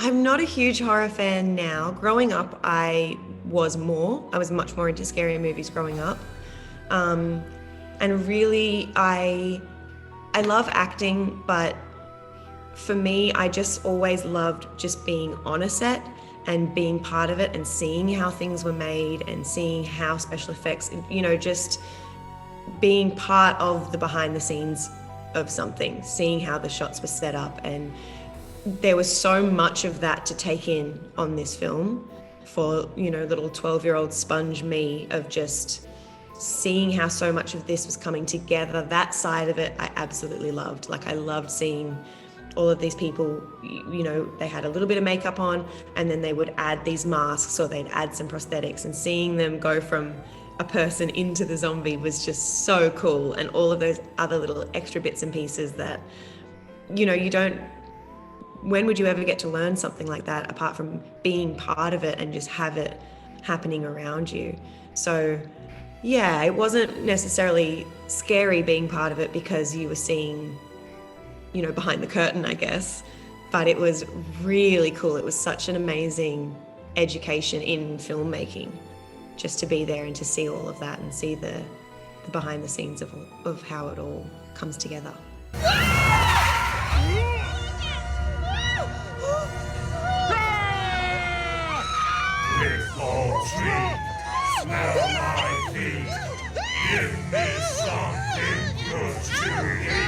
I'm not a huge horror fan now. Growing up, I was much more into scary movies growing up. And really, I love acting, but for me, I just always loved just being on a set and being part of it and seeing how things were made and seeing how special effects, you know, just being part of the behind the scenes of something, seeing how the shots were set up. And there was so much of that to take in on this film for, you know, little 12-year-old sponge me, of just seeing how so much of this was coming together. That side of it I absolutely loved. Like, I loved seeing all of these people, you know, they had a little bit of makeup on and then they would add these masks or they'd add some prosthetics, and seeing them go from a person into the zombie was just so cool. And all of those other little extra bits and pieces that, you know, when would you ever get to learn something like that apart from being part of it and just have it happening around you? So yeah, it wasn't necessarily scary being part of it because you were seeing, you know, behind the curtain, I guess, but it was really cool. It was such an amazing education in filmmaking, just to be there and to see all of that and see the behind the scenes of how it all comes together. Fall tree, smell my feet. Give me something good to eat.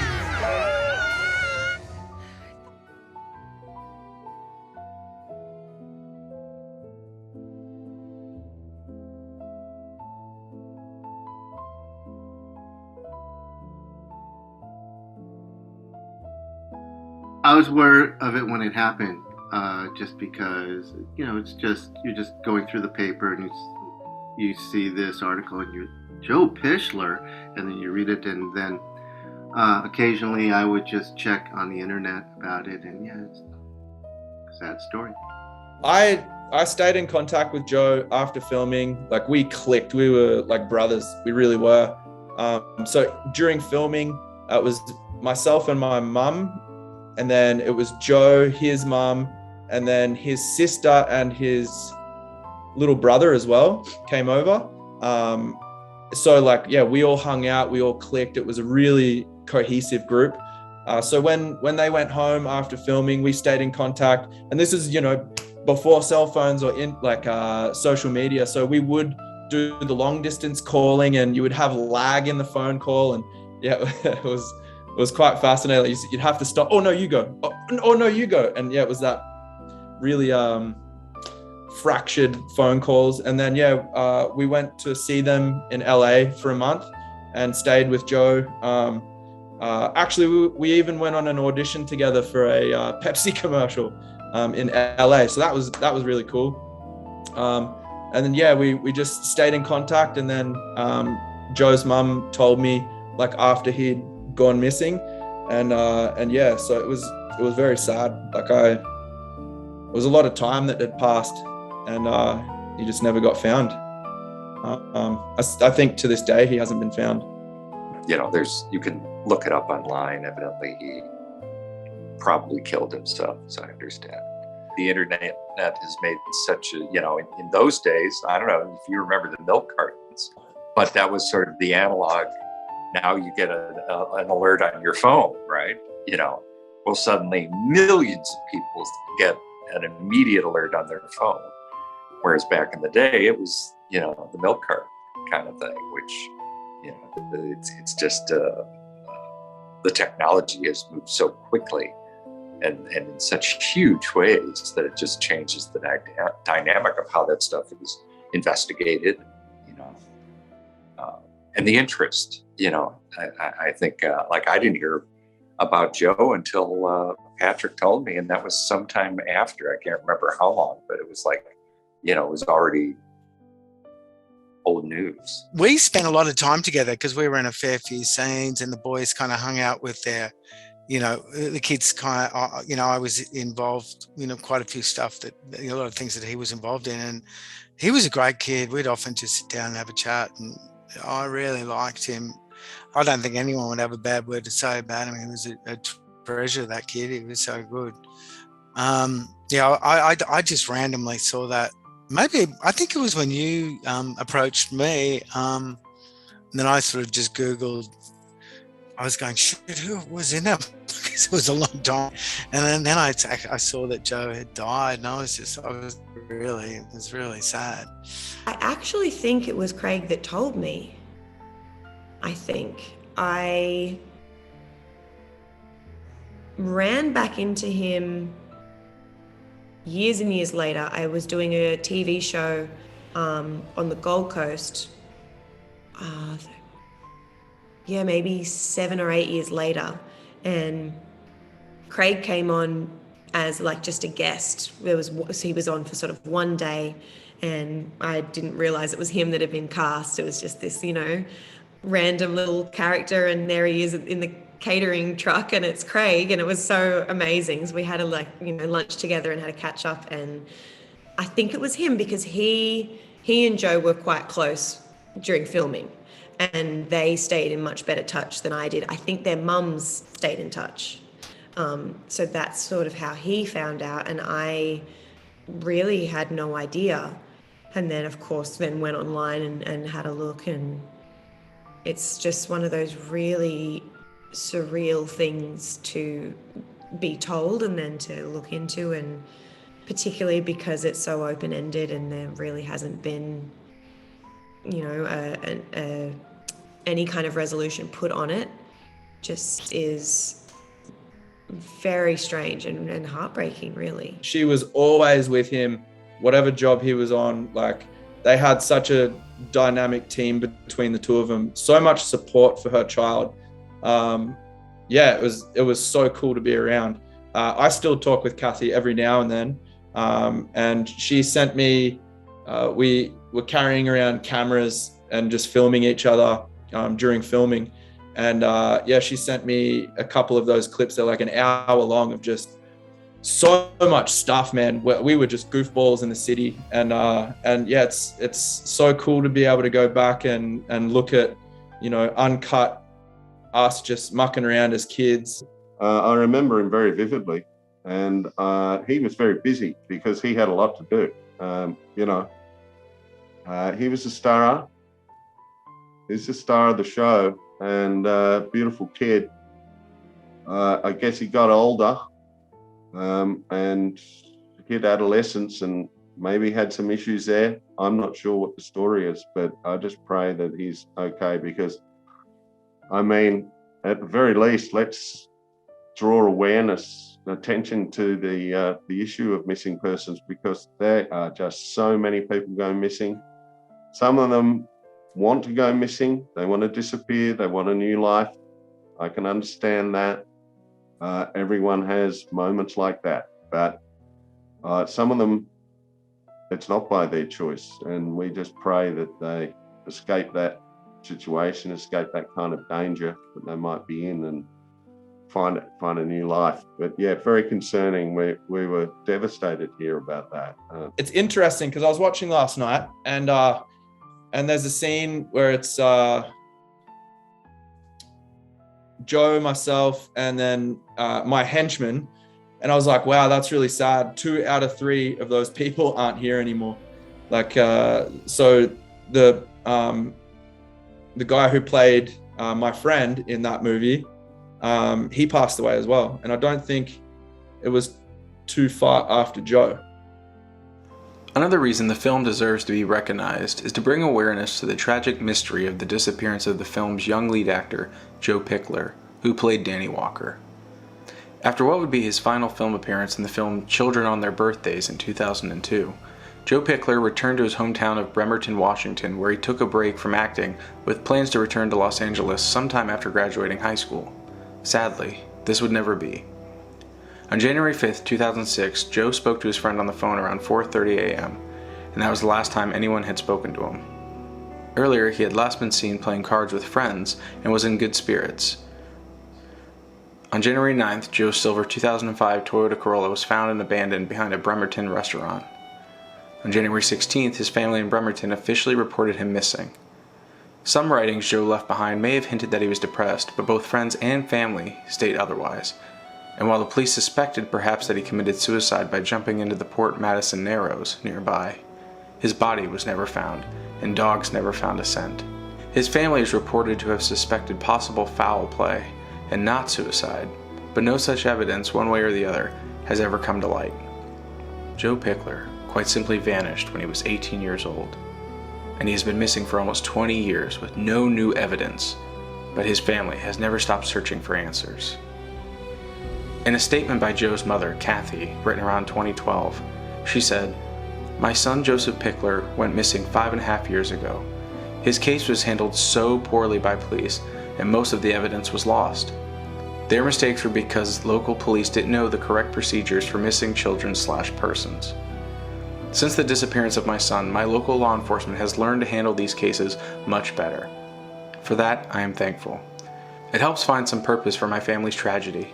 I was aware of it when it happened, just because, you know, you're just going through the paper and you see this article and you're Joe Pischler, and then you read it, and then occasionally I would just check on the internet about it, and yeah, it's a sad story. I stayed in contact with Joe after filming. Like, we clicked. We were like brothers. We really were. So during filming, it was myself and my mum, and then it was Joe, his mum, and then his sister and his little brother as well came over. So like, yeah, we all hung out, we all clicked. It was a really cohesive group. So when they went home after filming, we stayed in contact. And this is, you know, before cell phones or in like social media. So we would do the long distance calling, and you would have lag in the phone call. And yeah, it was quite fascinating. You'd have to stop. Oh no, you go. Oh no, you go. And yeah, it was that really fractured phone calls. And then yeah, we went to see them in LA for a month and stayed with Joe. Actually, we even went on an audition together for a Pepsi commercial in LA. So that was really cool. And then yeah, we just stayed in contact. And then Joe's mum told me, like, after he'd gone missing, and yeah, so it was very sad. Like, was a lot of time that had passed, and he just never got found. I think to this day he hasn't been found. You know, you can look it up online. Evidently, he probably killed himself, as I understand. The internet has made such a, you know, in those days, I don't know if you remember the milk cartons, but that was sort of the analog. Now you get an alert on your phone, right? You know, well, suddenly millions of people get an immediate alert on their phone. Whereas back in the day, it was, you know, the milk cart kind of thing, which, you know, it's just the technology has moved so quickly and in such huge ways that it just changes the dynamic of how that stuff is investigated, you know, and the interest, you know. I think, like, I didn't hear about Joe until Patrick told me, and that was sometime after. I can't remember how long, but it was like, you know, it was already old news. We spent a lot of time together because we were in a fair few scenes, and the boys kind of hung out with their, you know, the kids kind of, you know, I was involved, you know, quite a few stuff that, you know, a lot of things that he was involved in, and he was a great kid. We'd often just sit down and have a chat, and I really liked him. I don't think anyone would have a bad word to say about him. He was a treasure, that kid. He was so good. Yeah, I just randomly saw that. Maybe, I think it was when you approached me, and then I sort of just Googled. I was going, shit, who was in that? Because it was a long time. And then I saw that Joe had died, and it was really sad. I actually think it was Craig that told me. I think I ran back into him years and years later. I was doing a TV show on the Gold Coast. Yeah, maybe 7 or 8 years later, and Craig came on as like just a guest. He was on for sort of one day, and I didn't realize it was him that had been cast. It was just this, you know, random little character, and there he is in the catering truck, and it's Craig, and it was so amazing. So we had a, like, you know, lunch together and had a catch up, and I think it was him because he and Joe were quite close during filming, and they stayed in much better touch than I did. I think their mums stayed in touch. So that's sort of how he found out, and I really had no idea. And then, of course, then went online and had a look, and it's just one of those really surreal things to be told and then to look into, and particularly because it's so open-ended and there really hasn't been, you know, any kind of resolution put on it. Just is very strange and heartbreaking, really. She was always with him, whatever job he was on. Like, they had such a dynamic team between the two of them, so much support for her child. Yeah, it was so cool to be around. I still talk with Kathy every now and then, and she sent me, we were carrying around cameras and just filming each other during filming, and yeah, she sent me a couple of those clips. They're like an hour long of just so much stuff, man. We were just goofballs in the city, and yeah, it's so cool to be able to go back and look at, you know, uncut us just mucking around as kids. I remember him very vividly, and he was very busy because he had a lot to do. You know, he was a star. He's the star of the show, and beautiful kid. I guess he got older and hit adolescence and maybe had some issues there. I'm not sure what the story is, but I just pray that he's okay, because, I mean, at the very least, let's draw awareness, attention to the issue of missing persons, because there are just so many people going missing. Some of them want to go missing. They want to disappear. They want a new life. I can understand that. Everyone has moments like that, but some of them, it's not by their choice. And we just pray that they escape that situation, escape that kind of danger that they might be in, and find a new life. But yeah, very concerning. We were devastated to hear about that. It's interesting because I was watching last night, and there's a scene where it's Joe, myself, and then my henchman, and I was like, wow, that's really sad. 2 out of 3 of those people aren't here anymore. Like, so the guy who played my friend in that movie, he passed away as well. And I don't think it was too far after Joe. Another reason the film deserves to be recognized is to bring awareness to the tragic mystery of the disappearance of the film's young lead actor, Joe Pickler, who played Danny Walker. After what would be his final film appearance in the film Children on Their Birthdays in 2002, Joe Pickler returned to his hometown of Bremerton, Washington, where he took a break from acting with plans to return to Los Angeles sometime after graduating high school. Sadly, this would never be. On January 5th, 2006, Joe spoke to his friend on the phone around 4:30 a.m., and that was the last time anyone had spoken to him. Earlier, he had last been seen playing cards with friends and was in good spirits. On January 9th, Joe's silver 2005 Toyota Corolla was found and abandoned behind a Bremerton restaurant. On January 16th, his family in Bremerton officially reported him missing. Some writings Joe left behind may have hinted that he was depressed, but both friends and family state otherwise. And while the police suspected perhaps that he committed suicide by jumping into the Port Madison Narrows nearby, his body was never found, and dogs never found a scent. His family is reported to have suspected possible foul play, and not suicide, but no such evidence, one way or the other, has ever come to light. Joe Pickler quite simply vanished when he was 18 years old, and he has been missing for almost 20 years with no new evidence, but his family has never stopped searching for answers. In a statement by Joe's mother, Kathy, written around 2012, she said, "My son Joseph Pickler went missing 5.5 years ago. His case was handled so poorly by police, and most of the evidence was lost. Their mistakes were because local police didn't know the correct procedures for missing children/persons. Since the disappearance of my son, my local law enforcement has learned to handle these cases much better. For that, I am thankful. It helps find some purpose for my family's tragedy.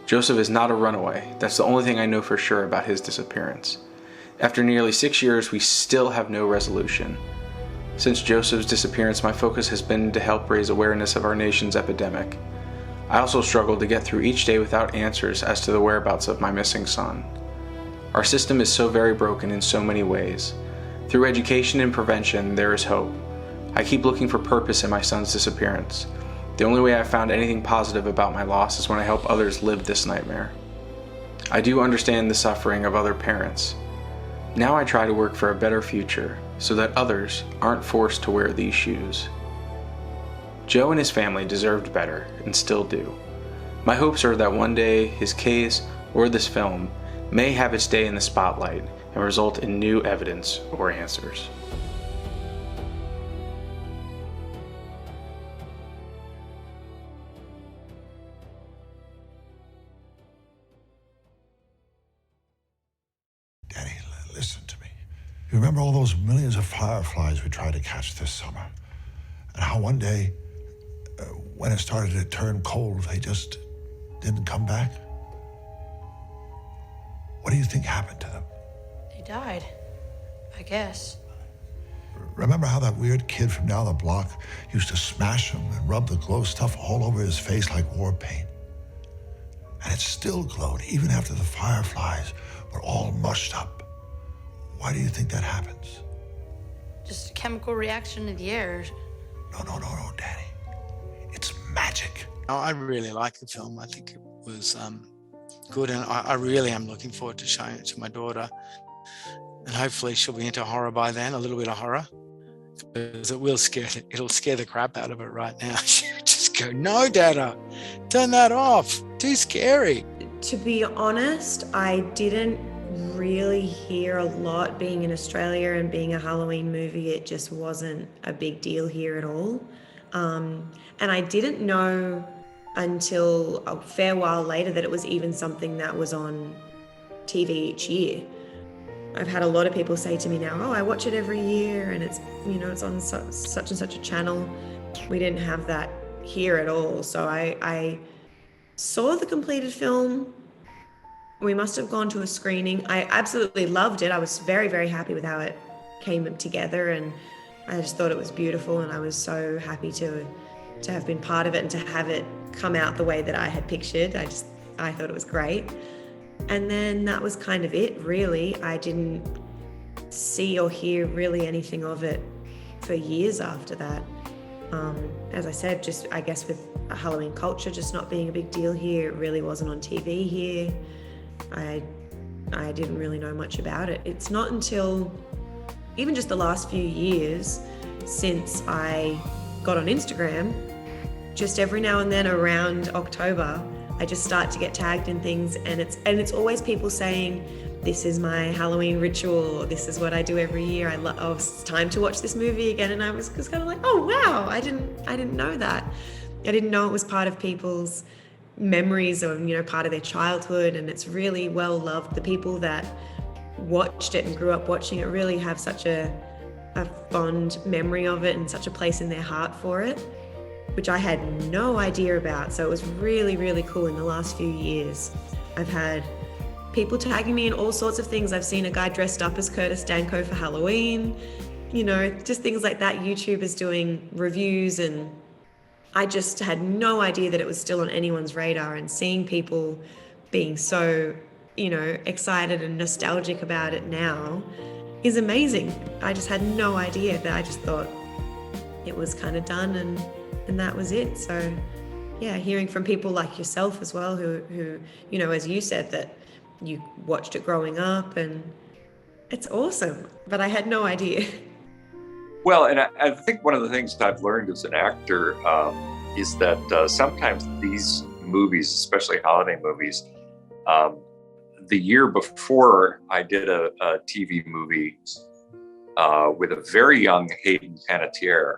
Joseph is not a runaway. That's the only thing I know for sure about his disappearance. After nearly 6 years, we still have no resolution. Since Joseph's disappearance, my focus has been to help raise awareness of our nation's epidemic. I also struggle to get through each day without answers as to the whereabouts of my missing son. Our system is so very broken in so many ways. Through education and prevention, there is hope. I keep looking for purpose in my son's disappearance. The only way I've found anything positive about my loss is when I help others live this nightmare. I do understand the suffering of other parents. Now I try to work for a better future so that others aren't forced to wear these shoes." Joe and his family deserved better and still do. My hopes are that one day his case or this film may have its day in the spotlight and result in new evidence or answers. Danny, listen to me. You remember all those millions of fireflies we tried to catch this summer? And how one day, when it started to turn cold, they just didn't come back? What do you think happened to them? They died, I guess. Remember how that weird kid from down the block used to smash them and rub the glow stuff all over his face like war paint? And it still glowed even after the fireflies were all mushed up. Why do you think that happens? Just a chemical reaction in the air. No, Danny. It's magic. I really like the film. I think it was good, and I really am looking forward to showing it to my daughter. And hopefully she'll be into horror by then, a little bit of horror, because it'll scare the crap out of her right now. She'll just go, "No, Dada, turn that off. Too scary." To be honest, I didn't really hear a lot. Being in Australia and being a Halloween movie, it just wasn't a big deal here at all. And I didn't know until a fair while later that it was even something that was on TV each year. I've had a lot of people say to me now, "Oh, I watch it every year and it's on such and such a channel." We didn't have that here at all. So I saw the completed film. We must have gone to a screening. I absolutely loved it. I was very, very happy with how it came together, and I just thought it was beautiful, and I was so happy to have been part of it and to have it come out the way that I had pictured. I thought it was great. And then that was kind of it, really. I didn't see or hear really anything of it for years after that. As I said, just I guess with Halloween culture just not being a big deal here, it really wasn't on TV here. I didn't really know much about it. It's not until even just the last few years since I got on Instagram, just every now and then around October, I just start to get tagged in things, and it's always people saying, this is my Halloween ritual, or this is what I do every year. Oh, it's time to watch this movie again. And I was kind of like, oh wow, I didn't know that. I didn't know it was part of people's memories or, part of their childhood, and it's really well loved. The people that watched it and grew up watching it really have such a fond memory of it and such a place in their heart for it, which I had no idea about. So it was really, really cool. In the last few years, I've had people tagging me in all sorts of things. I've seen a guy dressed up as Curtis Danko for Halloween, just things like that. YouTubers doing reviews, and I just had no idea that it was still on anyone's radar, and seeing people being so, excited and nostalgic about it now is amazing. I just had no idea. That I just thought it was kind of done and that was it. So yeah, hearing from people like yourself as well, who as you said, that you watched it growing up, and it's awesome, but I had no idea. Well, and I think one of the things I've learned as an actor is that sometimes these movies, especially holiday movies, the year before I did a TV movie with a very young Hayden Panettiere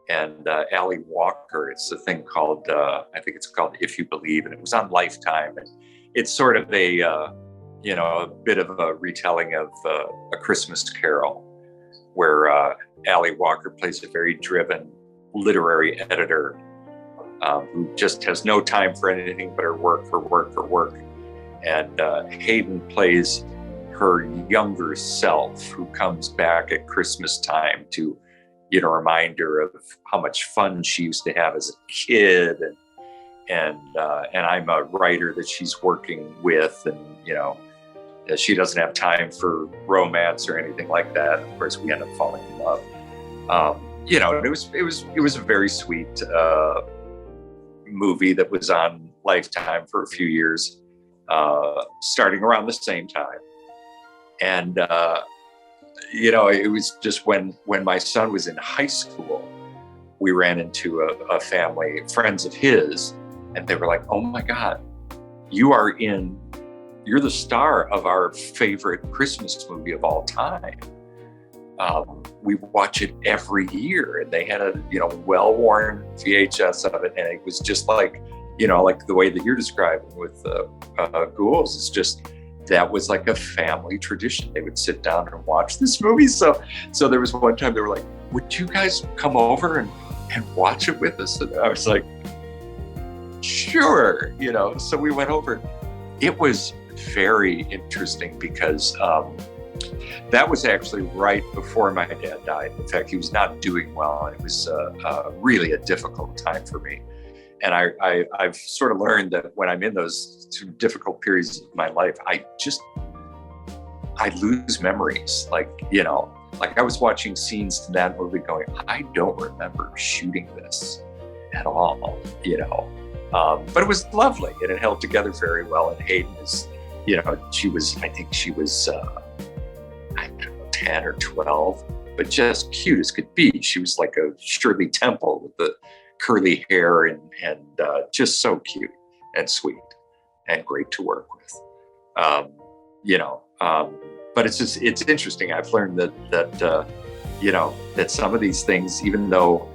and Ali Walker. It's a thing called, I think it's called If You Believe, and it was on Lifetime. And it's sort of a bit of a retelling of A Christmas Carol, where Ali Walker plays a very driven literary editor who just has no time for anything but her work. And Hayden plays her younger self, who comes back at Christmas time to, remind her of how much fun she used to have as a kid. And I'm a writer that she's working with, and she doesn't have time for romance or anything like that. Of course, we end up falling in love. It was a very sweet movie that was on Lifetime for a few years, starting around the same time. And it was just when my son was in high school, we ran into a family, friends of his, and they were like, "Oh my God, you're the star of our favorite Christmas movie of all time. We watch it every year." And they had a well-worn VHS of it, and it was just like the way that you're describing with Ghouls. It's just, that was like a family tradition. They would sit down and watch this movie. So there was one time they were like, "Would you guys come over and watch it with us?" And I was like, "Sure." So we went over. It was very interesting because that was actually right before my dad died. In fact, he was not doing well, and it was really a difficult time for me. And I've sort of learned that when I'm in those two difficult periods of my life, I lose memories. Like I was watching scenes in that movie going, I don't remember shooting this at all, but it was lovely, and it held together very well. And Hayden is, I think she was, I don't know, 10 or 12, but just cute as could be. She was like a Shirley Temple with the curly hair and just so cute and sweet and great to work with. But it's interesting. I've learned that some of these things, even though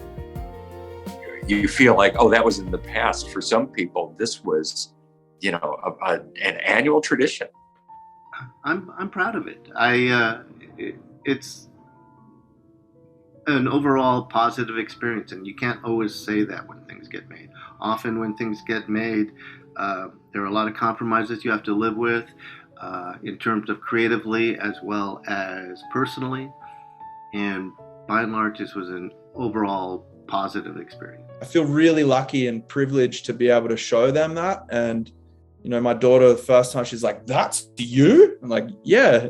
you feel like, oh, that was in the past, for some people, this was, an annual tradition. I'm proud of it. It's an overall positive experience, and you can't always say that when things get made. Often when things get made, There are a lot of compromises you have to live with in terms of creatively as well as personally. And by and large, this was an overall positive experience. I feel really lucky and privileged to be able to show them that. And, you know, my daughter, the first time, she's like, "That's you?" I'm like, "Yeah."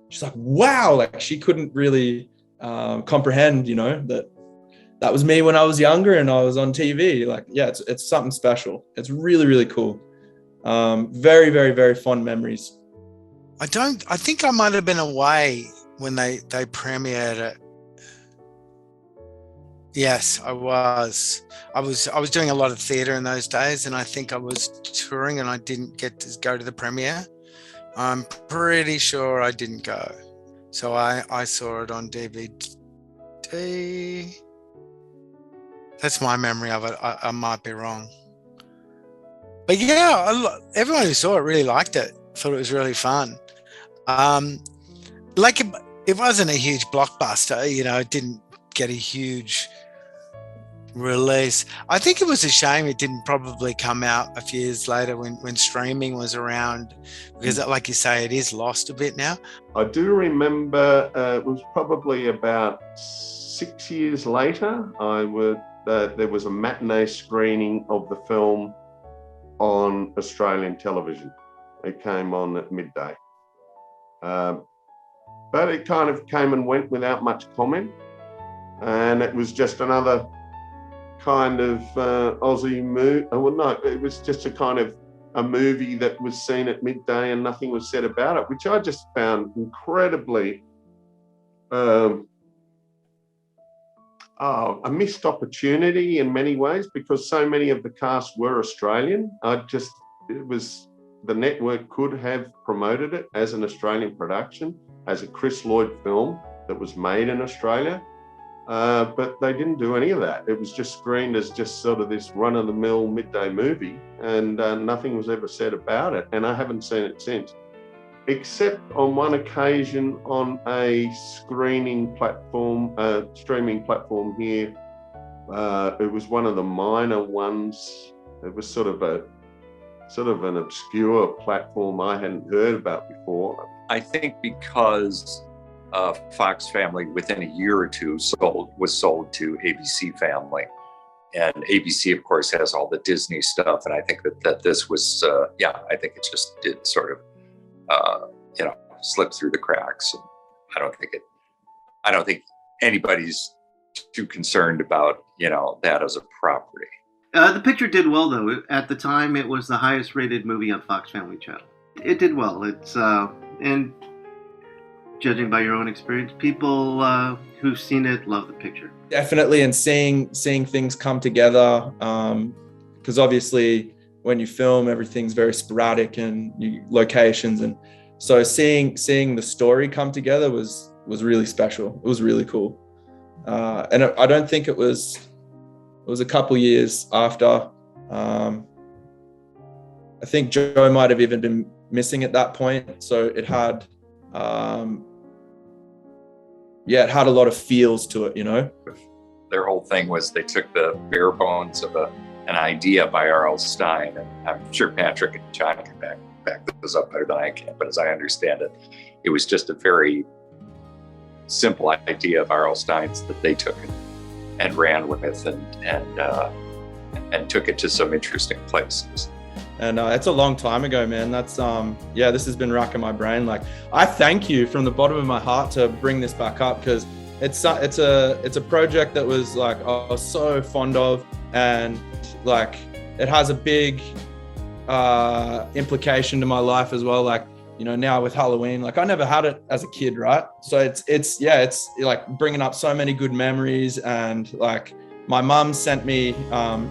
She's like, "Wow." Like, she couldn't really comprehend, you know, that was me when I was younger and I was on TV. Like, yeah, it's something special. It's really, really cool. Very, very, very fond memories. I think I might have been away when they premiered it. Yes, I was doing a lot of theatre in those days, and I think I was touring and I didn't get to go to the premiere. I'm pretty sure I didn't go. So I saw it on DVD. That's my memory of it. I might be wrong. But yeah, everyone who saw it really liked it. Thought it was really fun. Like it wasn't a huge blockbuster, you know, it didn't get a huge release. I think it was a shame it didn't probably come out a few years later when streaming was around, because like you say, it is lost a bit now. I do remember it was probably about 6 years later, there was a matinee screening of the film on Australian television. It came on at midday. But it kind of came and went without much comment. And it was just another kind of Aussie movie. Well, no, it was just a kind of a movie that was seen at midday and nothing was said about it, which I just found incredibly a missed opportunity in many ways, because so many of the cast were Australian. The network could have promoted it as an Australian production, as a Chris Lloyd film that was made in Australia. But they didn't do any of that. It was just screened as just sort of this run-of-the-mill midday movie, and nothing was ever said about it. And I haven't seen it since, except on one occasion on a streaming platform here. It was one of the minor ones. It was sort of an obscure platform I hadn't heard about before. I think because Fox Family within a year or two was sold to ABC Family, and ABC of course has all the Disney stuff, and I think that this was I think it just did sort of slip through the cracks. And I don't think anybody's too concerned about that as a property. The picture did well, though. At the time, it was the highest rated movie on Fox Family Channel. It did well. It's and judging by your own experience, people who've seen it love the picture. Definitely, and seeing things come together, because obviously when you film, everything's very sporadic and locations, and so seeing the story come together was really special. It was really cool, and I don't think it was a couple years after. I think Joe might have even been missing at that point, so it had it had a lot of feels to it, Their whole thing was they took the bare bones of an idea by R.L. Stine, and I'm sure Patrick and John can back this up better than I can, but as I understand it, it was just a very simple idea of R.L. Stine's that they took and ran with and took it to some interesting places. And it's a long time ago, man. That's this has been racking my brain. Like, I thank you from the bottom of my heart to bring this back up, because it's a project that was like I was so fond of, and like it has a big implication to my life as well. Like, now with Halloween, like I never had it as a kid, right? So it's like bringing up so many good memories. And like my mum sent me,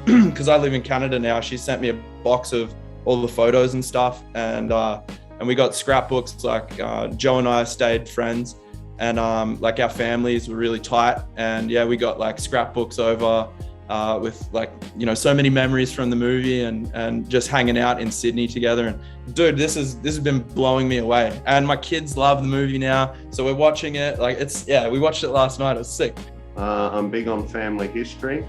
because I live in Canada now, she sent me a box of all the photos and stuff, and we got scrapbooks. Like Joe and I stayed friends, and like our families were really tight, and we got like scrapbooks over with like so many memories from the movie, and just hanging out in Sydney together. And dude, this has been blowing me away, and my kids love the movie now, so we're watching it. Like we watched it last night. It was sick. I'm big on family history,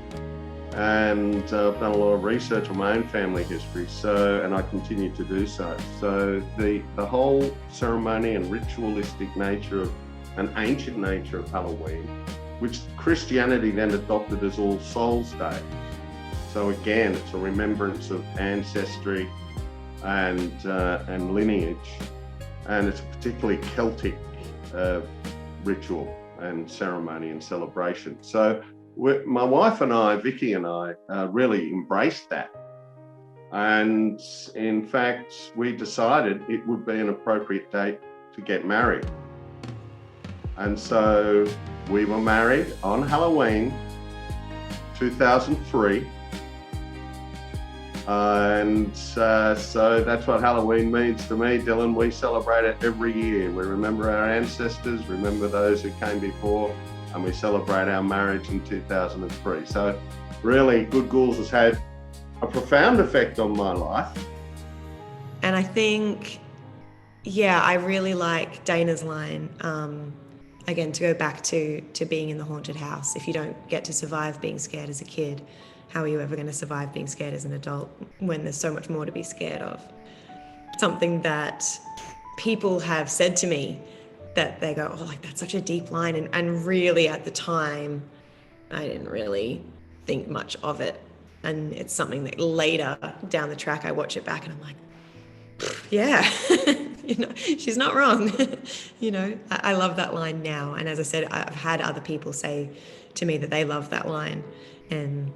And I've done a lot of research on my own family history, and I continue to do so. So the whole ceremony and ritualistic nature and ancient nature of Halloween, which Christianity then adopted as All Souls Day. So again, it's a remembrance of ancestry and lineage, and it's a particularly Celtic ritual and ceremony and celebration. So my wife and I, Vicky and I, really embraced that. And in fact, we decided it would be an appropriate date to get married. And so we were married on Halloween 2003. And so that's what Halloween means to me, Dylan. We celebrate it every year. We remember our ancestors, remember those who came before, and we celebrate our marriage in 2003. So really, Good Ghouls has had a profound effect on my life. And I think, yeah, I really like Dana's line, again, to go back to being in the haunted house. If you don't get to survive being scared as a kid, how are you ever going to survive being scared as an adult when there's so much more to be scared of? Something that people have said to me, that they go, oh, like, that's such a deep line. And really at the time, I didn't really think much of it. And it's something that later down the track, I watch it back and I'm like, yeah, she's not wrong. I love that line now. And as I said, I've had other people say to me that they love that line. And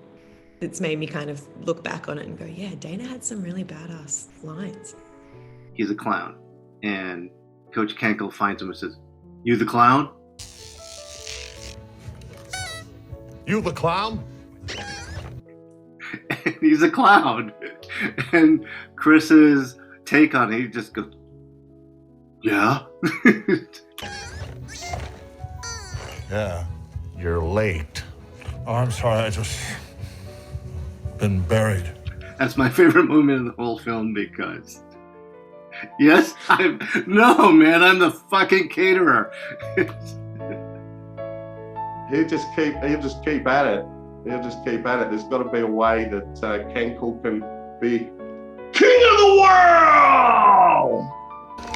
it's made me kind of look back on it and go, yeah, Dana had some really badass lines. He's a clown. And Coach Kenkel finds him and says, "You the clown?" You the clown? And he's a clown. And Chris's take on it, he just goes, "Yeah." Yeah, you're late. Oh, I'm sorry, I just been buried. That's my favorite moment in the whole film because, yes, no, man, I'm the fucking caterer. He'll just keep at it. He'll just keep at it. There's got to be a way that Kenkel can be king of the world.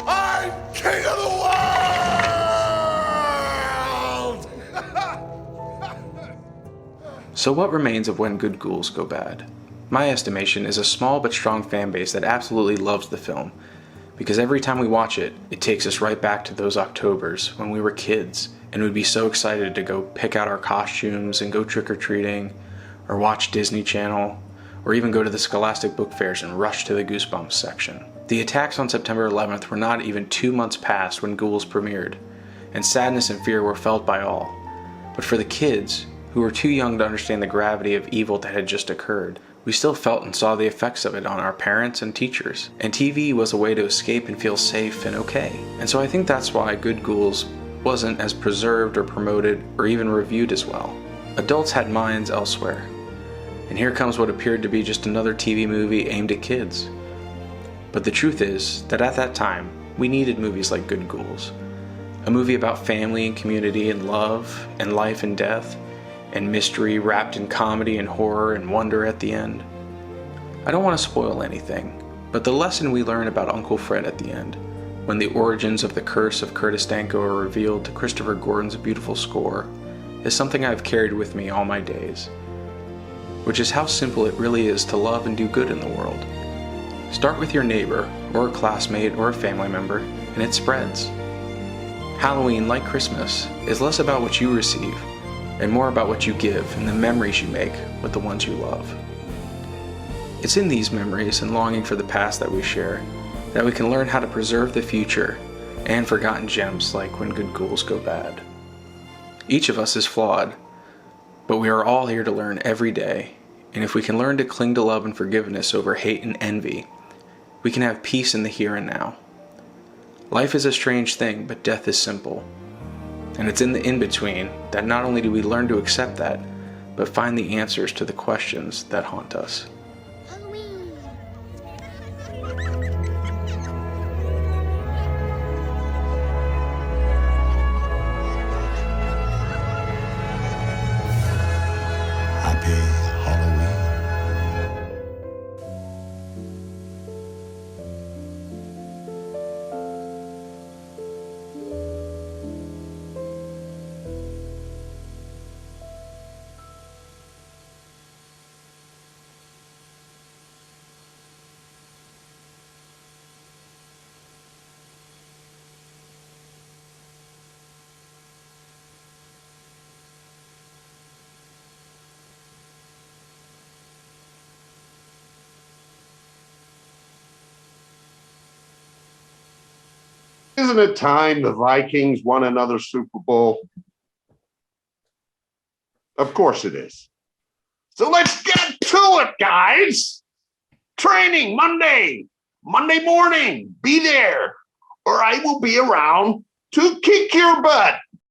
I'm king of the world! So what remains of When Good Ghouls Go Bad? My estimation is a small but strong fan base that absolutely loves the film, because every time we watch it, it takes us right back to those Octobers when we were kids and would be so excited to go pick out our costumes and go trick-or-treating, or watch Disney Channel, or even go to the Scholastic book fairs and rush to the Goosebumps section. The attacks on September 11th were not even 2 months past when Ghouls premiered, and sadness and fear were felt by all. But for the kids, who were too young to understand the gravity of evil that had just occurred, we still felt and saw the effects of it on our parents and teachers. And TV was a way to escape and feel safe and okay. And so I think that's why Good Ghouls wasn't as preserved or promoted or even reviewed as well. Adults had minds elsewhere. And here comes what appeared to be just another TV movie aimed at kids. But the truth is that at that time, we needed movies like Good Ghouls. A movie about family and community and love and life and death, and mystery wrapped in comedy and horror and wonder at the end. I don't want to spoil anything, but the lesson we learn about Uncle Fred at the end, when the origins of the curse of Curtis Danko are revealed to Christopher Gordon's beautiful score, is something I've carried with me all my days, which is how simple it really is to love and do good in the world. Start with your neighbor, or a classmate, or a family member, and it spreads. Halloween, like Christmas, is less about what you receive, and more about what you give and the memories you make with the ones you love. It's in these memories and longing for the past that we share that we can learn how to preserve the future and forgotten gems like When Good Ghouls Go Bad. Each of us is flawed, but we are all here to learn every day, and if we can learn to cling to love and forgiveness over hate and envy, we can have peace in the here and now. Life is a strange thing, but death is simple. And it's in the in-between that not only do we learn to accept that, but find the answers to the questions that haunt us. Happy Halloween. Isn't it time the Vikings won another Super Bowl? Of course it is. So let's get to it, guys. Training Monday morning. Be there, or I will be around to kick your butt.